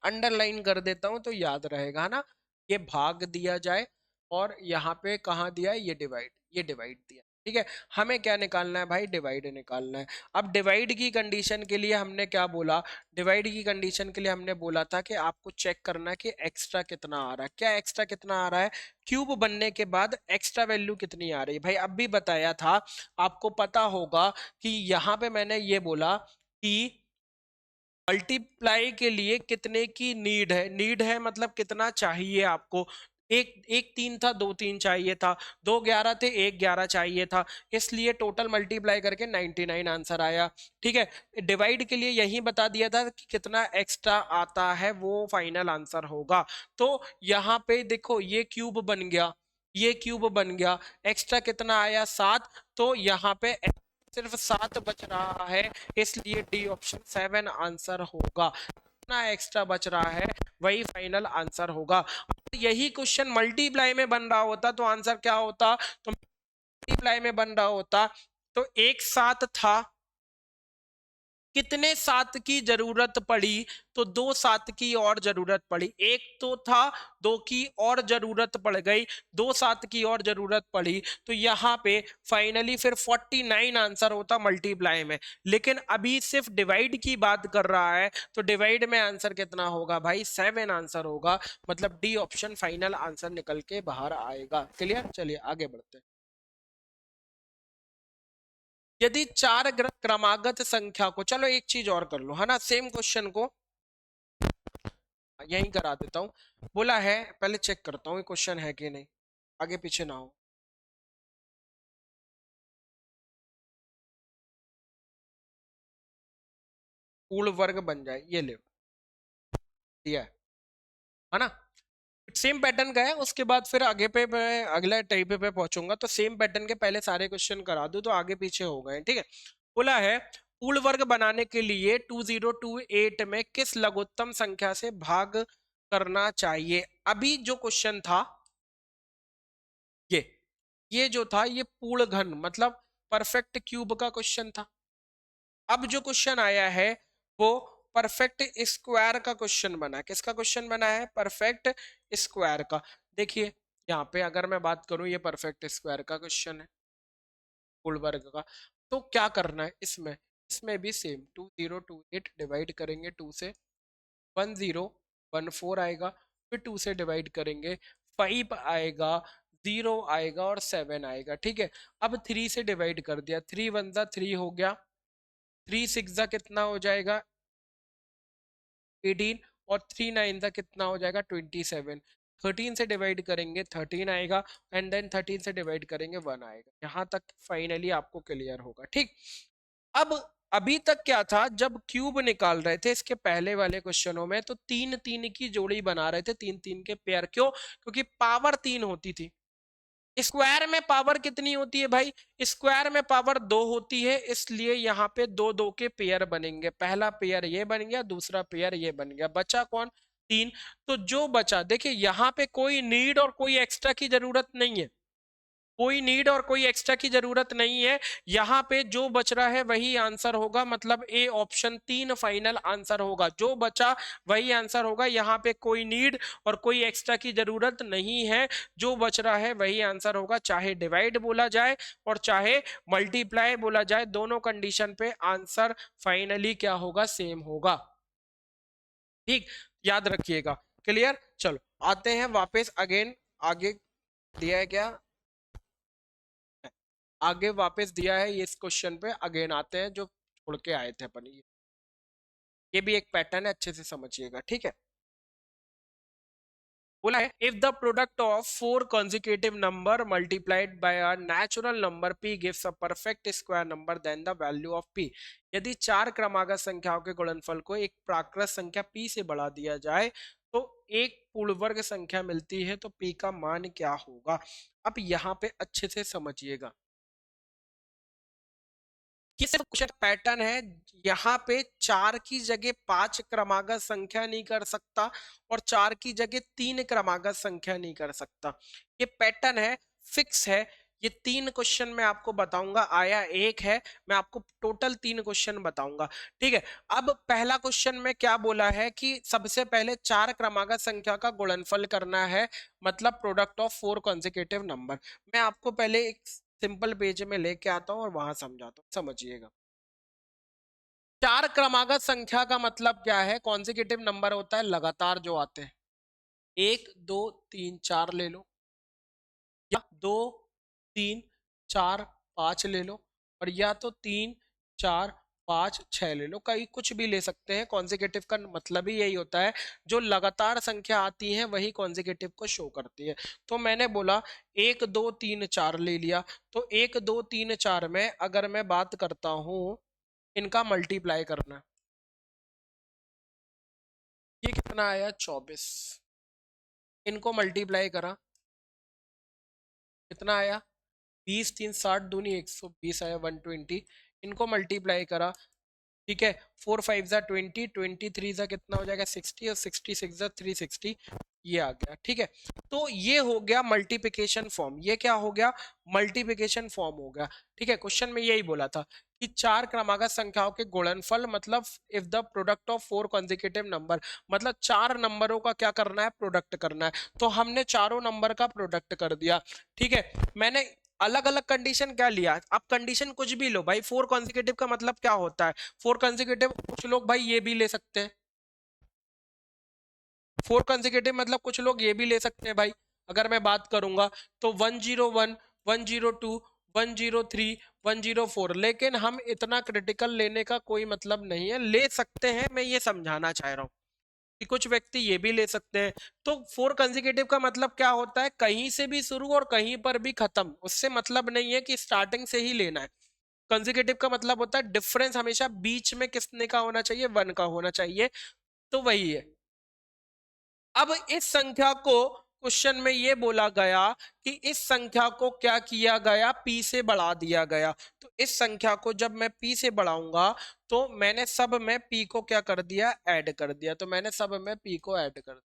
अंडरलाइन कर देता हूं तो याद रहेगा ना, ये भाग दिया जाए और यहाँ पे कहाँ दिया है, ये डिवाइड, ये डिवाइड दिया। ठीक है, हमें क्या निकालना है भाई? डिवाइड निकालना है। अब डिवाइड की कंडीशन के लिए हमने क्या बोला? डिवाइड की कंडीशन के लिए हमने बोला था कि आपको चेक करना कि एक्स्ट्रा कितना आ रहा है। क्या एक्स्ट्रा कितना आ रहा है? क्यूब बनने के बाद एक्स्ट्रा वैल्यू कितनी आ रही है भाई? अब भी बताया था, आपको पता होगा कि यहाँ पे मैंने ये बोला कि मल्टीप्लाई के लिए कितने की नीड है। नीड है मतलब कितना चाहिए आपको। एक एक 3 था, 2 3 चाहिए था, 2 11 थे, 1 11 चाहिए था, इसलिए टोटल मल्टीप्लाई करके 99 आंसर आया। ठीक है, डिवाइड के लिए यही बता दिया था कि कितना एक्स्ट्रा आता है वो फाइनल आंसर होगा। तो यहाँ पे देखो ये क्यूब बन गया, ये क्यूब बन गया, एक्स्ट्रा कितना आया 7, तो यहाँ पे सिर्फ 7 बच रहा है, इसलिए डी ऑप्शन 7 आंसर होगा। कितना एक्स्ट्रा बच रहा है वही फाइनल आंसर होगा। यही क्वेश्चन मल्टीप्लाई में बन रहा होता तो आंसर क्या होता? तो मल्टीप्लाई में बन रहा होता तो एक 7 था, कितने 7 की जरूरत पड़ी? तो 2 7 की और जरूरत पड़ी। एक तो था, 2 की और जरूरत पड़ गई, 2 7 की और जरूरत पड़ी, तो यहाँ पे फाइनली फिर 49 आंसर होता मल्टीप्लाई में। लेकिन अभी सिर्फ डिवाइड की बात कर रहा है, तो डिवाइड में आंसर कितना होगा भाई? 7 आंसर होगा, मतलब डी ऑप्शन फाइनल आंसर निकल के बाहर आएगा। क्लियर? चलिए आगे बढ़ते हैं। यदि चार क्रमागत संख्या को, चलो एक चीज और कर लो है ना, सेम क्वेश्चन को यहीं करा देता हूं। बोला है, पहले चेक करता हूँ ये क्वेश्चन है कि नहीं, आगे पीछे ना हो। पूर्ण वर्ग बन जाए, ये ले दिया है ना। सेम पैटर्न का है, उसके बाद फिर आगे पे मैं अगला टाइप पे पहुंचूंगा, तो सेम पैटर्न के पहले सारे क्वेश्चन करा दूं तो आगे पीछे हो गए। ठीक है, बोला है पूर्ण वर्ग बनाने के लिए 2028 में किस लघुत्तम संख्या से भाग करना चाहिए? अभी जो क्वेश्चन था ये ये जो था ये पूर्ण घन मतलब परफेक्ट क्यूब का क्वेश्चन था। अब जो क्वेश्चन आया है वो परफेक्ट स्क्वायर का क्वेश्चन बना है। किसका क्वेश्चन बना है? परफेक्ट स्क्वायर का। देखिए यहाँ पे अगर मैं बात करूं, ये परफेक्ट स्क्वायर का क्वेश्चन है पूर्ण वर्ग का। तो क्या करना है इसमें? इसमें भी सेम 2028 डिवाइड करेंगे 2 से, 1014 आएगा, फिर 2 से डिवाइड करेंगे 5 आएगा, 0 आएगा और 7 आएगा। ठीक है, अब 3 से डिवाइड कर दिया, 3 वन जा 3 हो गया, 3 6 जा कितना हो जाएगा 18 और 3 9 जा कितना हो जाएगा 27। 13 से डिवाइड करेंगे 13 आएगा एंड देन 13 से डिवाइड करेंगे 1 आएगा। यहाँ तक फाइनली आपको क्लियर होगा। ठीक, अब अभी तक क्या था, जब क्यूब निकाल रहे थे इसके पहले वाले क्वेश्चनों में तो 3 3 की जोड़ी बना रहे थे, 3 3 के पेयर। क्यों? क्योंकि पावर 3 होती थी। स्क्वायर में पावर कितनी होती है भाई? स्क्वायर में पावर 2 होती है, इसलिए यहाँ पे दो दो के पेयर बनेंगे। पहला पेयर ये बन गया, दूसरा पेयर ये बन गया, बचा कौन? 3। तो जो बचा, देखिए यहाँ पे कोई नीड और कोई एक्स्ट्रा की जरूरत नहीं है, कोई नीड और कोई एक्स्ट्रा की जरूरत नहीं है। यहाँ पे जो बच रहा है वही आंसर होगा, मतलब ए ऑप्शन 3 फाइनल आंसर होगा, जो बचा वही आंसर होगा। यहाँ पे कोई नीड और कोई एक्स्ट्रा की जरूरत नहीं है, जो बच रहा है वही आंसर होगा, चाहे डिवाइड बोला जाए और चाहे मल्टीप्लाई बोला जाए, दोनों कंडीशन पे आंसर फाइनली क्या होगा? सेम होगा। ठीक, याद रखिएगा। क्लियर? चलो आते हैं वापस अगेन, आगे दिया है क्या? आगे वापस दिया है ये, इस क्वेश्चन पे अगेन आते हैं जो छोड़ के आए थे अपन। ये भी एक पैटर्न है, अच्छे से समझिएगा, ठीक है। बोला है if the product of 4 consecutive number multiplied by a natural number p gives a perfect square number then the value of p। यदि 4 क्रमागत संख्याओं के गुणनफल को एक प्राकृत संख्या p से बढ़ा दिया जाए तो एक पूर्ण वर्ग संख्या मिलती है, तो p का मान क्या होगा? अब यहाँ पे अच्छे से समझिएगा, ये सिर्फ क्वेश्चन पैटर्न है। यहाँ पे 4 की जगह 5 क्रमागत संख्या नहीं कर सकता और 4 की जगह 3 क्रमागत संख्या नहीं कर सकता। ये पैटर्न है, फिक्स है। ये 3 क्वेश्चन मैं आपको बताऊंगा, आया एक है, मैं आपको टोटल 3 क्वेश्चन बताऊंगा, ठीक है। अब पहला क्वेश्चन में क्या बोला है कि सबसे पहले 4 क्रमागत संख्या का गुणनफल करना है, मतलब प्रोडक्ट ऑफ 4 कॉन्जिक्यूटिव नंबर। मैं आपको पहले एक सिंपल पेज में लेके आता हूं और वहां समझाता हूं, समझिएगा। 4 क्रमागत संख्या का मतलब क्या है? कॉन्जिक्यूटिव नंबर होता है लगातार जो आते हैं, 1 2 3 4 ले लो, या 2 3 4 5 ले लो, और या तो 3 4 5 6 ले लो, कहीं कुछ भी ले सकते हैं। कॉन्जिक्यूटिव का मतलब ही यही होता है, जो लगातार संख्या आती है वही कॉन्जिक्यूटिव को शो करती है। तो मैंने बोला 1 2 3 4 ले लिया, तो 1 2 3 4 में अगर मैं बात करता हूं, इनका मल्टीप्लाई करना, ये कितना आया? 24। इनको मल्टीप्लाई करा, कितना आया? 20 3 60 दूनी 120 आया, 120। इनको मल्टीप्लाई करा, ठीक है। 4 5 ज़ा 20, 23 ज़ा कितना हो जाएगा? 60, और 66 ज़ा 360, ये आ गया, ठीक है। तो ये हो गया मल्टीप्लिकेशन फॉर्म, ये क्या हो गया? मल्टीप्लिकेशन फॉर्म हो गया, ठीक है। क्वेश्चन में यही बोला था कि 4 क्रमागत संख्याओं के गुणनफल, मतलब if the product of 4 consecutive number, मतलब 4 नंबरों का क्या करना है? प्रोडक्ट करना है। तो हमने चारों नंबर का प्रोडक्ट कर दिया, ठीक है। मैंने अलग अलग कंडीशन क्या लिया? आप कंडीशन कुछ भी लो भाई, 4 कॉन्जिक्यूटिव का मतलब क्या होता है? 4 कॉन्जिक्यूटिव, कुछ लोग भाई ये भी ले सकते हैं, 4 कॉन्जिक्यूटिव मतलब कुछ लोग ये भी ले सकते हैं भाई। अगर मैं बात करूंगा तो 101 102 103 104, लेकिन हम इतना क्रिटिकल लेने का कोई मतलब नहीं है, ले सकते हैं, मैं ये समझाना चाह रहा हूँ कि कुछ व्यक्ति ये भी ले सकते हैं। तो 4 कंजिक्यूटिव का मतलब क्या होता है? कहीं से भी शुरू और कहीं पर भी खत्म, उससे मतलब नहीं है कि स्टार्टिंग से ही लेना है। कंजिक्यूटिव का मतलब होता है डिफरेंस हमेशा बीच में किसने का होना चाहिए? 1 का होना चाहिए, तो वही है। अब इस संख्या को क्वेश्चन में ये बोला गया कि इस संख्या को क्या किया गया? p से बढ़ा दिया गया। तो इस संख्या को जब मैं p से बढ़ाऊंगा, तो मैंने सब में p को क्या कर दिया? ऐड कर दिया। तो मैंने सब में p को ऐड कर दिया,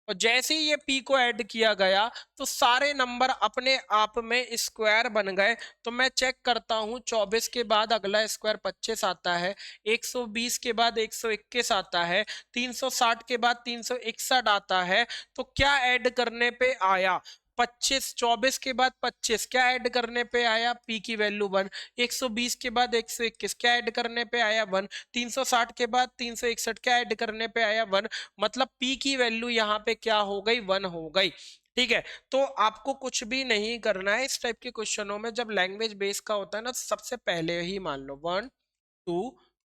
और जैसे ही ये p को ऐड किया गया तो सारे नंबर अपने आप में स्क्वायर बन गए। तो मैं चेक करता हूं, 24 के बाद अगला स्क्वायर 25 आता है, 120 के बाद 121 आता है, 360 के बाद 361 आता है। तो क्या ऐड करने पे आया? 25। 24 के बाद 25 क्या ऐड करने पे आया? p की वैल्यू 1। 120 के बाद 121 क्या ऐड करने पे आया? 1। 360 के बाद 361 क्या ऐड करने पे आया? 1। मतलब p की वैल्यू यहाँ पे क्या हो गई? 1 हो गई, ठीक है। तो आपको कुछ भी नहीं करना है इस टाइप के क्वेश्चनों में, जब लैंग्वेज बेस का होता है ना, सबसे पहले ही मान लो 1 2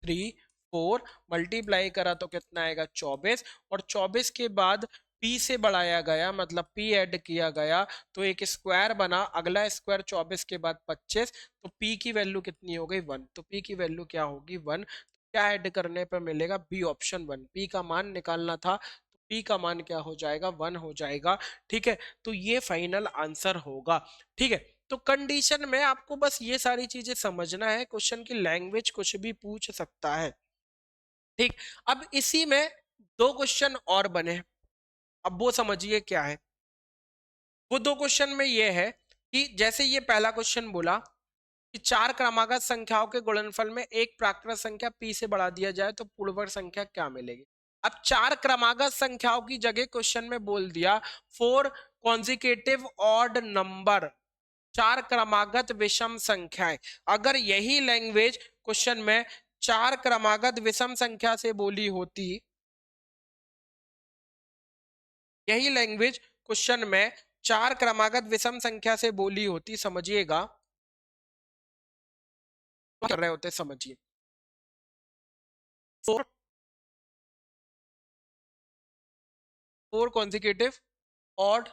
3 4, मल्टीप्लाई करा तो कितना आएगा? 24। और 24 के बाद p से बढ़ाया गया, मतलब p ऐड किया गया, तो एक स्क्वायर बना, अगला स्क्वायर 24 के बाद 25, तो p की वैल्यू कितनी हो गई? 1। तो p की वैल्यू क्या होगी? 1। क्या ऐड करने पर मिलेगा? बी ऑप्शन 1, p का मान निकालना था, p का मान क्या हो जाएगा, 1 हो जाएगा। ठीक है, तो ये फाइनल आंसर होगा। ठीक है, तो कंडीशन में आपको बस ये सारी चीजें समझना है, क्वेश्चन की लैंग्वेज कुछ भी पूछ सकता है। ठीक, अब इसी में दो क्वेश्चन और बने, अब वो समझिए क्या है। वो दो क्वेश्चन में ये है कि जैसे ये पहला क्वेश्चन बोला कि चार क्रमागत संख्याओं के गुणनफल में एक प्राकृत संख्या p से बढ़ा दिया जाए तो पूर्णवर्ग संख्या क्या मिलेगी। अब चार क्रमागत संख्याओं की जगह क्वेश्चन में बोल दिया फोर कॉन्जिकेटिव ऑड नंबर, चार क्रमागत विषम संख्याएं। अगर यही लैंग्वेज क्वेश्चन में चार क्रमागत विषम संख्या से बोली होती, यही लैंग्वेज क्वेश्चन में चार क्रमागत विषम संख्या से बोली होती, समझिएगा कर रहे होते, समझिए। Four four consecutive odd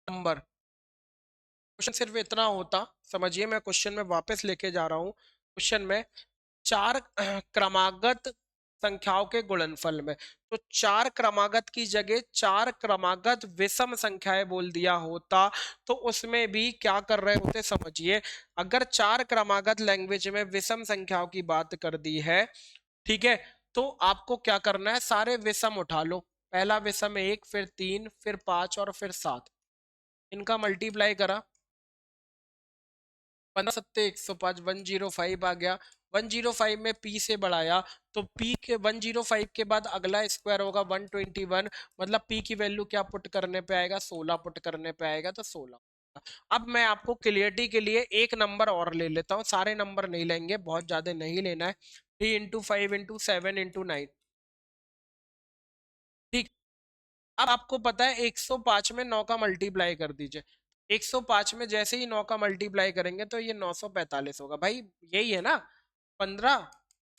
number, question सिर्फ इतना होता, समझिए मैं क्वेश्चन में वापस लेके जा रहा हूं। क्वेश्चन में चार क्रमागत संख्याओं के गुणनफल में, तो चार क्रमागत की जगह चार क्रमागत विषम संख्याएं बोल दिया होता, तो उसमें भी क्या कर रहे होते, समझिए। अगर चार क्रमागत लैंग्वेज में विषम संख्याओं की बात कर दी है, ठीक है, तो आपको क्या करना है, सारे विषम उठा लो। पहला विषम एक, फिर तीन, फिर पांच और फिर सात, इनका मल्टीप्लाई करा, 15 सत्ते 105, 105 आ गया। 105 में p से बढ़ाया तो p के 105 के बाद अगला स्क्वायर होगा 121, मतलब p की वैल्यू क्या पुट करने पे आएगा, 16 पुट करने पे आएगा, तो 16। अब मैं आपको क्लियरिटी के लिए एक नंबर और ले लेता हूँ, सारे नंबर नहीं लेंगे, बहुत ज्यादा नहीं लेना है। 3 × 5 × 7 × 9। ठीक, अब आपको पता है 105 में 9 का मल्टीप्लाई कर दीजिए। 105 में जैसे ही 9 का मल्टीप्लाई करेंगे तो ये 945 होगा भाई, यही है ना। 15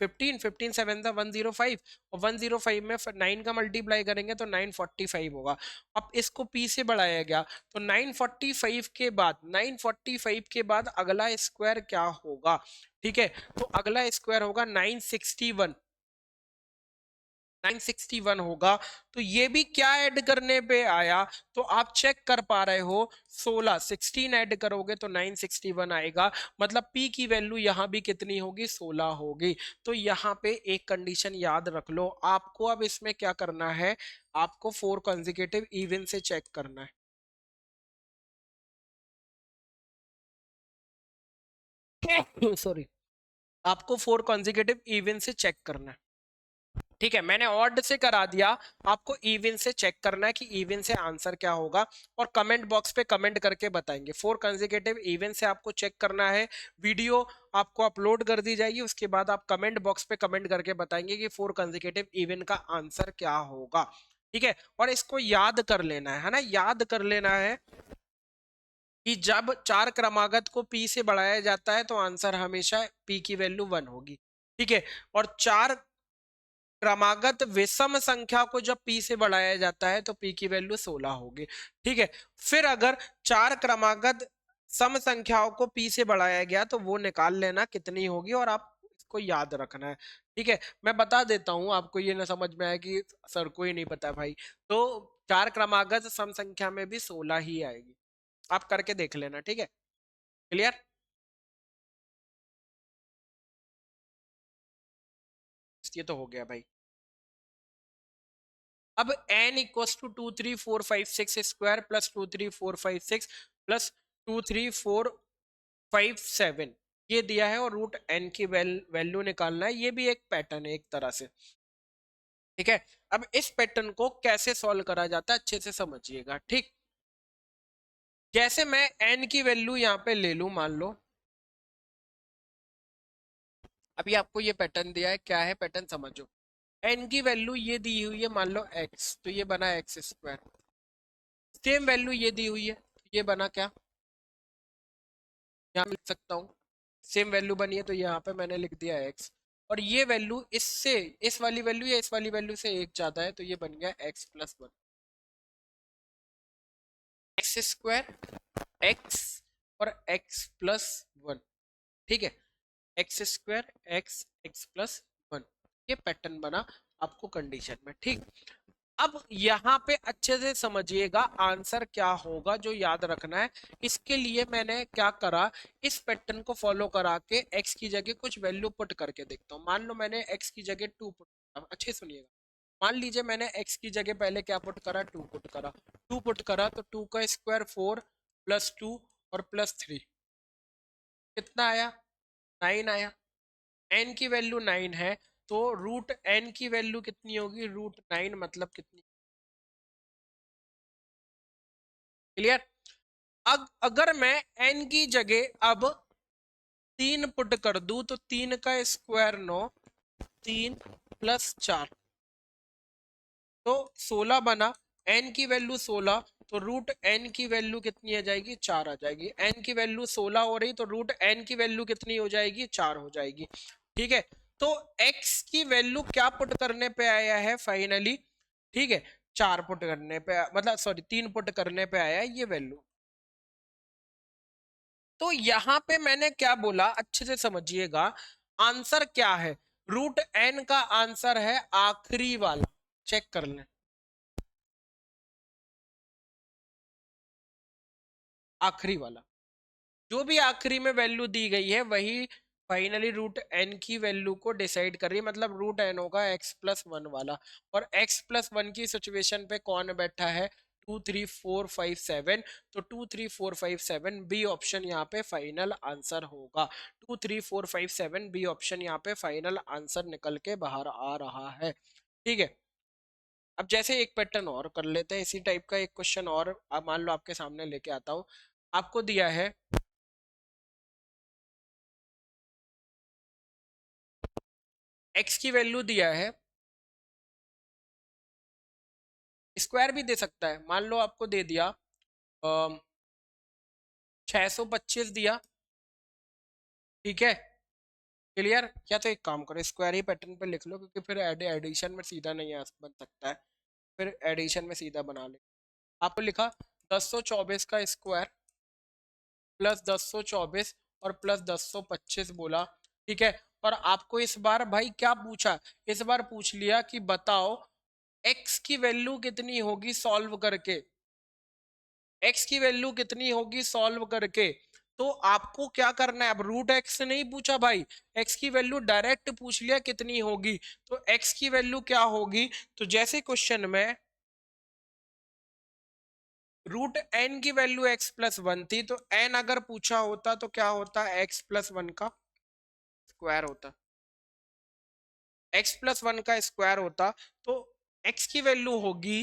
15 15 7 105, और 105 में 9 का मल्टीप्लाई करेंगे तो 945 होगा। अब इसको p से बढ़ाया गया, तो 945 के बाद 945 के बाद अगला स्क्वायर क्या होगा, ठीक है, तो अगला स्क्वायर होगा 961, 961 होगा। तो ये भी क्या ऐड करने पे आया, तो आप चेक कर पा रहे हो, 16 16 ऐड करोगे तो 961 आएगा, मतलब p की वैल्यू यहां भी कितनी होगी, 16 होगी। तो यहां पे एक कंडीशन याद रख लो, आपको अब इसमें क्या करना है, आपको फोर कंसेक्यूटिव इवन से चेक करना है। सॉरी, आपको फोर कंसेक्यूटिव इवन से चेक करना है। ठीक है, मैंने ऑड से करा दिया, आपको इवन से चेक करना है कि इवन से आंसर क्या होगा, और कमेंट बॉक्स पे कमेंट करके बताएंगे। फोर कंसेक्यूटिव इवन से आपको चेक करना है, वीडियो आपको अपलोड कर दी जाएगी, उसके बाद आप कमेंट बॉक्स पे कमेंट करके बताएंगे कि फोर कंसेक्यूटिव इवन का आंसर क्या होगा। ठीक है, और इसको याद कर लेना है ना, याद कर लेना है कि जब चार क्रमागत को p से बढ़ाया जाता है तो आंसर हमेशा p की वैल्यू 1 होगी। ठीक है, और चार क्रमागत विषम संख्या को जब p से बढ़ाया जाता है तो p की वैल्यू 16 होगी। ठीक है, फिर अगर चार क्रमागत सम संख्याओं को p से बढ़ाया गया तो वो निकाल लेना कितनी होगी, और आप इसको याद रखना है। ठीक है, मैं बता देता हूं आपको, ये ना समझ में आया कि सर को ही नहीं पता भाई, तो चार क्रमागत सम संख्या में भी 16 ही आएगी, आप करके देख लेना। ठीक है, क्लियर, ये तो हो गया भाई। अब n equals to 2 3 4 5 6 square plus 2 3 4 5 6 plus 2 3 4 5 7 ये दिया है, और रूट n की वैल्यू निकालना है। ये भी एक पैटर्न है एक तरह से। ठीक है, अब इस पैटर्न को कैसे सॉल्व करा जाता है अच्छे से समझिएगा। ठीक, जैसे मैं n की वैल्यू यहाँ पे ले लू, मान लो अभी आपको ये पैटर्न दिया है, क्या है पैटर्न समझो। n की वैल्यू ये दी हुई है, मान लो x, तो ये बना एक्स स्क्वायर। सेम वैल्यू ये दी हुई है, तो ये बना क्या, यहाँ लिख सकता हूँ। सेम वैल्यू बनी है तो यहाँ पे मैंने लिख दिया x, और ये वैल्यू इससे, इस वाली वैल्यू या इस वाली वैल्यू से एक ज्यादा है, तो ये बन गया x+1, एक्स स्क्वायर x और x+1। ठीक है, एक्स स्क्वायर x x+1, ये पैटर्न बना आपको कंडीशन में। ठीक, अब यहाँ पे अच्छे से समझिएगा आंसर क्या होगा जो याद रखना है। इसके लिए मैंने क्या करा, इस पैटर्न को फॉलो करा के x की जगह कुछ वैल्यू पुट करके देखता हूँ। मान लो मैंने x की जगह 2 पुट, अच्छे सुनिएगा, मान लीजिए मैंने x की जगह पहले क्या पुट करा, 2 पुट करा। 2 पुट करा तो 2 का स्क्वायर 4 प्लस 2 और प्लस 3 कितना आया, 9 आया। n की वैल्यू 9 है तो रूट n की वैल्यू कितनी होगी, रूट 9 मतलब कितनी, क्लियर। अगर मैं n की जगह अब 3 पुट कर दूं तो 3 का स्क्वायर 9, 3 प्लस 4 तो 16 बना। n की वैल्यू 16 तो रूट n की वैल्यू कितनी आ जाएगी, 4 आ जाएगी। n की वैल्यू 16 हो रही तो रूट n की वैल्यू कितनी हो जाएगी, 4 हो जाएगी। ठीक है, तो x की वैल्यू क्या पुट करने पे आया है फाइनली, ठीक है, 4 पुट करने पे, मतलब सॉरी 3 पुट करने पे आया है ये वैल्यू। तो यहां पे मैंने क्या बोला अच्छे से समझिएगा, आंसर क्या है, रूट एन का आंसर है आखिरी वाला, चेक कर लें, आखिरी वाला, जो भी आखिरी में वैल्यू दी गई है वही फाइनली रूट एन की वैल्यू को डिसाइड कर रही है, मतलब रूट एन होगा x+1 वाला। और x+1 की सिचुएशन पे कौन बैठा है, 2 3 4 5 7, तो 2 3 4 5 7 बी ऑप्शन यहाँ पे फाइनल आंसर होगा। 2 3 4 5 7 बी ऑप्शन यहाँ पे फाइनल आंसर निकल के बाहर आ रहा है। ठीक है, अब जैसे एक पैटर्न और कर लेते हैं, इसी टाइप का एक क्वेश्चन और अब मान लो आपके सामने लेके आता हूँ। आपको दिया है x की वैल्यू दिया है, स्क्वायर भी दे सकता है, मान लो आपको दे दिया 625 दिया, ठीक है, क्लियर। या तो एक काम करो स्क्वायर ही पैटर्न पे लिख लो क्योंकि फिर एडिशन में सीधा नहीं बन सकता है, फिर एडिशन में सीधा बना ले। आपको लिखा 1024 का स्क्वायर प्लस 1024 और प्लस 1025 बोला, ठीक है। और आपको इस बार भाई क्या पूछा, इस बार पूछ लिया कि बताओ x की वैल्यू कितनी होगी सॉल्व करके, x की वैल्यू कितनी होगी सॉल्व करके। तो आपको क्या करना है, अब रूट x नहीं पूछा भाई, x की वैल्यू डायरेक्ट पूछ लिया कितनी होगी, तो x की वैल्यू क्या होगी, तो जैसे क्वेश्चन में रूट n की वैल्यू x+1 थी तो n अगर पूछा होता तो क्या होता, x+1 का स्क्वायर होता, x+1 का स्क्वायर होता, तो x की वैल्यू होगी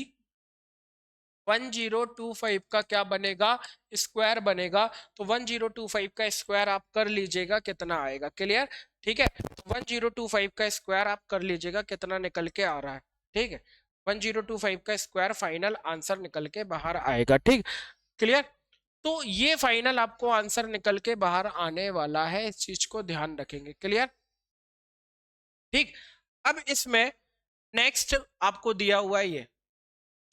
1025 का क्या बनेगा, स्क्वायर बनेगा। तो 1025 का स्क्वायर आप कर लीजिएगा कितना आएगा, क्लियर। ठीक है, तो 1025 का स्क्वायर आप कर लीजिएगा कितना निकल के आ रहा है, ठीक है, 1025 का स्क्वायर फाइनल आंसर निकल के बाहर आएगा, ठीक, क्लियर। तो ये फाइनल आपको आंसर निकल के बाहर आने वाला है, इस चीज को ध्यान रखेंगे, क्लियर, ठीक। अब इसमें नेक्स्ट आपको दिया हुआ है ये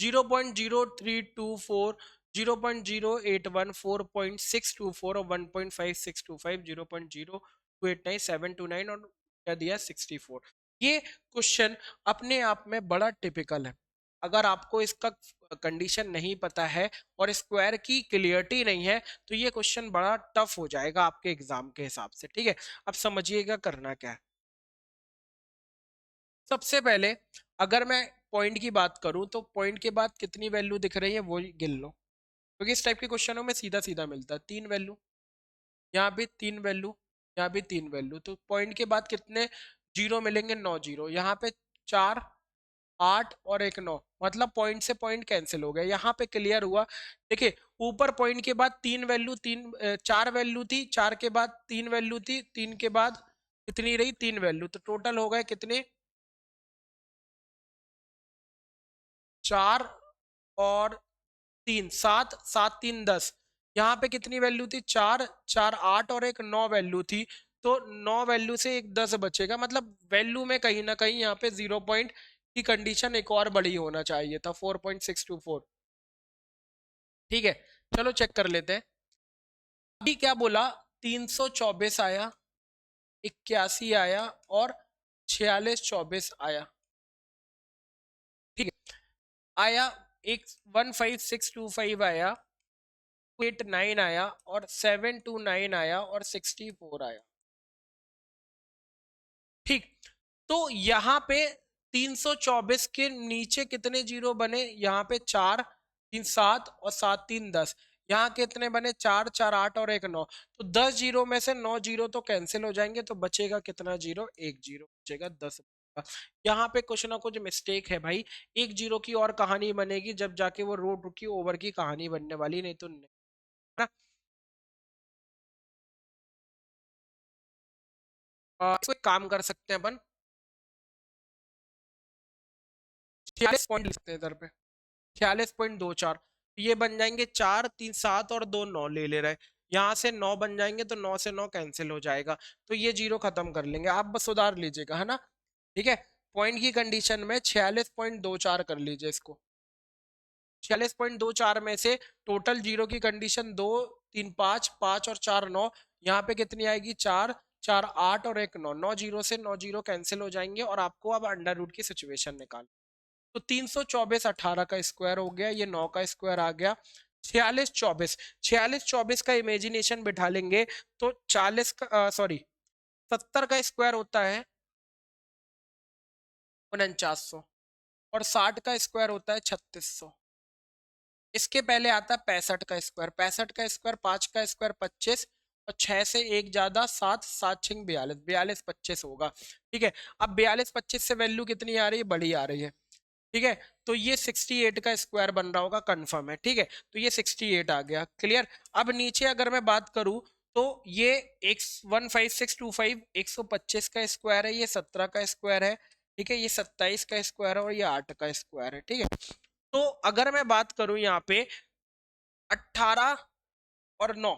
0.0324, 0.0814, 4.624 और 1.5625, 0.0289, 729 और क्या दिया 64। ये क्वेश्चन अपने आप में बड़ा टिपिकल है। अगर आपको इसका कंडीशन नहीं पता है और स्क्वायर की क्लियरिटी नहीं है तो ये क्वेश्चन बड़ा टफ हो जाएगा आपके एग्जाम के हिसाब से, ठीक है। अब समझिएगा करना क्या है। सबसे पहले अगर मैं पॉइंट की बात करूं तो पॉइंट के बाद कितनी वैल्यू दिख रही है वो गिन लो, क्योंकि इस टाइप के क्वेश्चनों में सीधा सीधा मिलता है, 3 वैल्यू, यहाँ भी 3 वैल्यू, यहाँ भी 3 वैल्यू, तो पॉइंट के बाद कितने जीरो मिलेंगे, 9 जीरो, यहाँ पे 4 8 और एक 9, मतलब पॉइंट से पॉइंट कैंसिल हो गया, यहाँ पे क्लियर हुआ। देखिए ऊपर पॉइंट के बाद 3 वैल्यू, 4 वैल्यू थी, 4 के बाद 3 वैल्यू थी, 3 के बाद कितनी रही, 3 वैल्यू, तो टोटल हो गए कितने, 4 और 3 7, 7 3 10, यहाँ पे कितनी वैल्यू थी, 4 4 8 और एक 9 वैल्यू थी, तो 9 वैल्यू से एक 10 बचेगा, मतलब वैल्यू में कहीं ना कहीं यहाँ पे 0 पॉइंट की कंडीशन एक और बड़ी होना चाहिए था, 4.624, ठीक है। चलो चेक कर लेते हैं, अभी क्या बोला, 324 आया, 81 आया और 46 24 आया, ठीक है। आया, एक 15625 आया, 89 आया, और 729 आया, और 64 आया। ठीक, तो यहाँ पे 324 के नीचे कितने जीरो बने, यहाँ पे 4 3 7 और 7 3 10। यहाँ कितने बने, 4 4 8 और 1 9। तो 10 जीरो में से 9 जीरो तो कैंसिल हो जाएंगे, तो बचेगा कितना जीरो, 1 जीरो बचेगा, 10 बचेगा। यहाँ पे कुछ ना कुछ मिस्टेक है भाई, 1 जीरो की और कहानी बनेगी जब जाके वो रोड रुकी ओवर की कहानी बनने वाली, नहीं तो नहीं, है ना। इसको एक काम कर सकते हैं अपन, 46 पॉइंट लिखते हैं इधर पे, 46.24। ये बन जाएंगे 4 3 7 और 2 9 ले ले रहे, यहाँ से 9 बन जाएंगे, तो 9 से 9 कैंसिल हो जाएगा, तो ये जीरो खत्म कर लेंगे, आप बस सुधार लीजिएगा, है ना। ठीक है, पॉइंट की कंडीशन में 46.24 कर लीजिए इसको। 46.24 में से टोटल जीरो की कंडीशन 2 3 5 5 और 4 9, यहाँ पे कितनी आएगी, 4 4 8 और 1 9, 9 जीरो से 9 जीरो कैंसिल हो जाएंगे, और आपको अब अंडर रूट की सिचुएशन निकाल, तो 324 18 का स्क्वायर हो गया, ये 9 का स्क्वायर आ गया, 46 24 का इमेजिनेशन बिठा लेंगे, तो 40 का सॉरी 70 का स्क्वायर होता है 4900, और 60 का स्क्वायर होता है 3600। इसके पहले आता है 65 का स्क्वायर, 65 का स्क्वायर, 5 का स्क्वायर 25, और 6 से 1 ज्यादा 7 7 6 42, 42 25 होगा। ठीक है, अब 42 25 से वैल्यू कितनी आ रही है, बड़ी आ रही है। ठीक है, तो ये 68 का स्क्वायर बन रहा होगा, कंफर्म है। ठीक है, तो ये 68 आ गया, क्लियर। अब नीचे अगर मैं बात करूं, तो ये 15625 125 का स्क्वायर है, ये 17 का स्क्वायर है, ठीक है, ये 27 का स्क्वायर है, और ये 8 का स्क्वायर है। ठीक है, तो अगर मैं बात करूं यहाँ पे 18 और 9,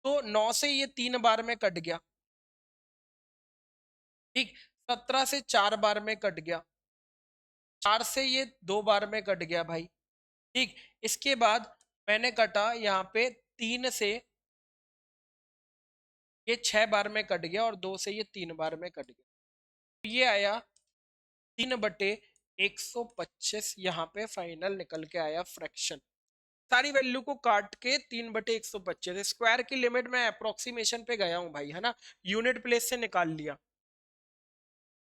तो 9 से ये 3 बार में कट गया, ठीक, 17 से 4 बार में कट गया, 4 से ये 2 बार में कट गया भाई। ठीक, इसके बाद मैंने कटा यहाँ पे 3 से, ये 6 बार में कट गया, और 2 से ये 3 बार में कट गया, तो ये आया 3/125, यहाँ पे फाइनल निकल के आया फ्रैक्शन। सारी वैल्यू को काट के 3/125, स्क्वायर की लिमिट में अप्रोक्सीमेशन पे गया हूं भाई, है ना, यूनिट प्लेस से निकाल लिया।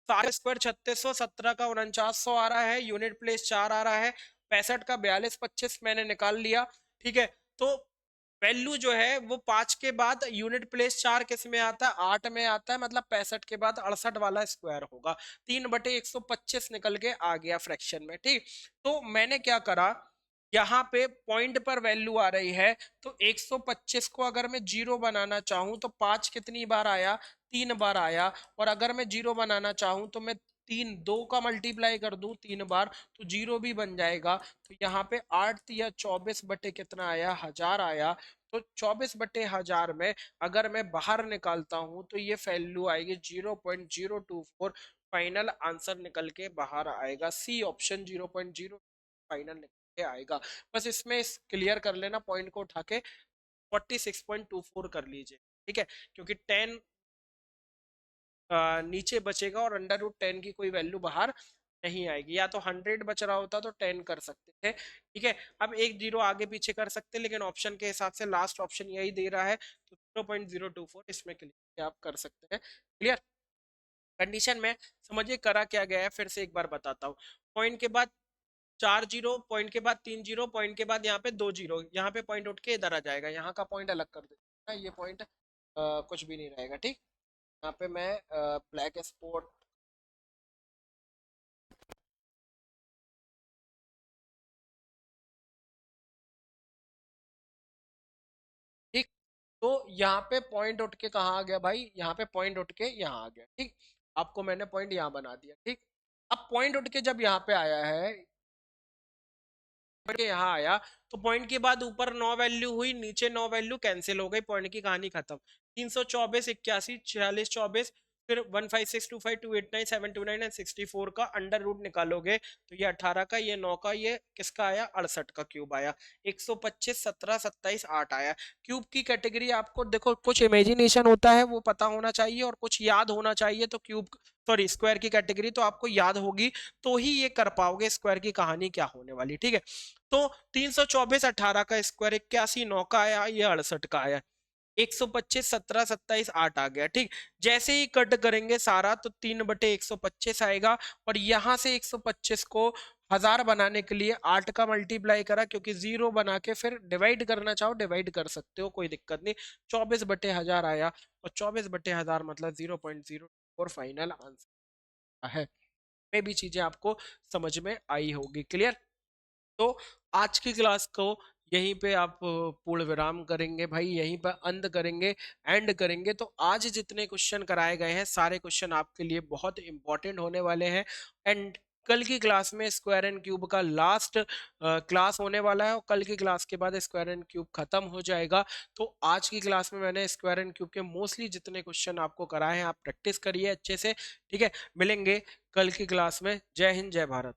7 स्क्वायर 3600, 17 का 4900 आ रहा है, यूनिट प्लेस 4 आ रहा है, 65 का 42 25 मैंने निकाल लिया। ठीक है, तो वैल्यू जो है वो 5 के बाद यूनिट प्लेस 4 किस में आता है, 8 में आता है, मतलब 65 के बाद 68 वाला स्क्वायर होगा, 3/125 निकल के आ गया फ्रैक्शन में। ठीक, तो मैंने क्या करा, यहाँ पे पॉइंट पर वैल्यू आ रही है, तो 125 को अगर मैं जीरो बनाना चाहूं, तो 5 कितनी बार आया, 3 बार आया, और अगर मैं जीरो बनाना चाहूं, तो मैं 3 2 का मल्टीप्लाई कर दूं 3 बार, तो जीरो भी बन जाएगा। तो यहाँ पे 8 या 24 बटे कितना आया, 1000 आया, तो 24 बटे 1000 में अगर मैं बाहर निकालता हूं, तो ये वैल्यू आएगी 0.024, फाइनल आंसर निकल के बाहर आएगा, सी ऑप्शन 0.0 फाइनल निकल के आएगा। बस इसमें क्लियर कर लेना, पॉइंट को उठा के 46.24 कर लीजिए। ठीक है, क्योंकि 10 नीचे बचेगा, और अंडर रूट 10 की कोई वैल्यू बाहर नहीं आएगी, या तो 100 बच रहा होता तो 10 कर सकते थे। ठीक है, अब एक जीरो आगे पीछे कर सकते, लेकिन ऑप्शन के हिसाब से लास्ट ऑप्शन यही दे रहा है, तो 0.024 इसमें क्लियर आप कर सकते हैं। क्लियर, कंडीशन में समझिए करा क्या गया है, फिर से एक बार बताता हूँ। पॉइंट के बाद 4 जीरो, पॉइंट के बाद 3 जीरो, पॉइंट के बाद यहाँ पे 2 जीरो, यहाँ पे पॉइंट उठ के इधर आ जाएगा, यहाँ का पॉइंट अलग कर देगा, ये पॉइंट कुछ भी नहीं रहेगा। ठीक, यहाँ पे मैं ब्लैक स्पॉट, ठीक, तो यहाँ पे पॉइंट उठ के कहाँ आ गया भाई, यहाँ पे पॉइंट उठ के यहाँ आ गया। ठीक, आपको मैंने पॉइंट यहाँ बना दिया। ठीक, अब पॉइंट उठ के जब यहाँ पे आया है, के यहाँ आया, तो पॉइंट के बाद ऊपर 9 वैल्यू हुई, नीचे 9 वैल्यू कैंसिल हो गई, पॉइंट की कहानी खत्म। 324 81 46 24 फिर 15625289729 एंड 64 का अंडर रूट निकालोगे तो ये 18 का, ये 9 का, ये किसका आया 68 का क्यूब आया, 125 17 27 8 आया। क्यूब की कैटेगरी आपको देखो कुछ इमेजिनेशन होता है वो पता होना चाहिए और कुछ याद होना चाहिए, तो क्यूब सॉरी स्क्वायर की कैटेगरी तो आपको याद होगी तो ही ये कर पाओगे स्क्वायर की कहानी क्या होने वाली, ठीक है। तो 324 18 का स्क्वायर 81 9 का आया, ये 68 का आया, 125 17 27 8 आ गया, ठीक। जैसे ही कट करेंगे सारा तो 3/125 आएगा, और यहां से 125 को 1000 बनाने के लिए 8 का मल्टीप्लाई करा, क्योंकि 0 बना के फिर डिवाइड करना चाहो डिवाइड कर सकते हो, कोई दिक्कत नहीं। 24/1000 आया, और 24/1000 मतलब 0.04 फाइनल आंसर है। में भी चीजें आपको समझ में आई होगी, क्लियर। तो आज की क्लास को यहीं पे आप पूर्ण विराम करेंगे भाई, यहीं पर अंत करेंगे, एंड करेंगे। तो आज जितने क्वेश्चन कराए गए हैं सारे क्वेश्चन आपके लिए बहुत इंपॉर्टेंट होने वाले हैं, एंड कल की क्लास में स्क्वायर एंड क्यूब का लास्ट क्लास होने वाला है, और कल की क्लास के बाद स्क्वायर एंड क्यूब खत्म हो जाएगा। तो आज की क्लास में मैंने स्क्वायर एंड क्यूब के मोस्टली जितने क्वेश्चन आपको कराए हैं आप प्रैक्टिस करिए अच्छे से, ठीक है। मिलेंगे कल की क्लास में। जय हिंद जय भारत।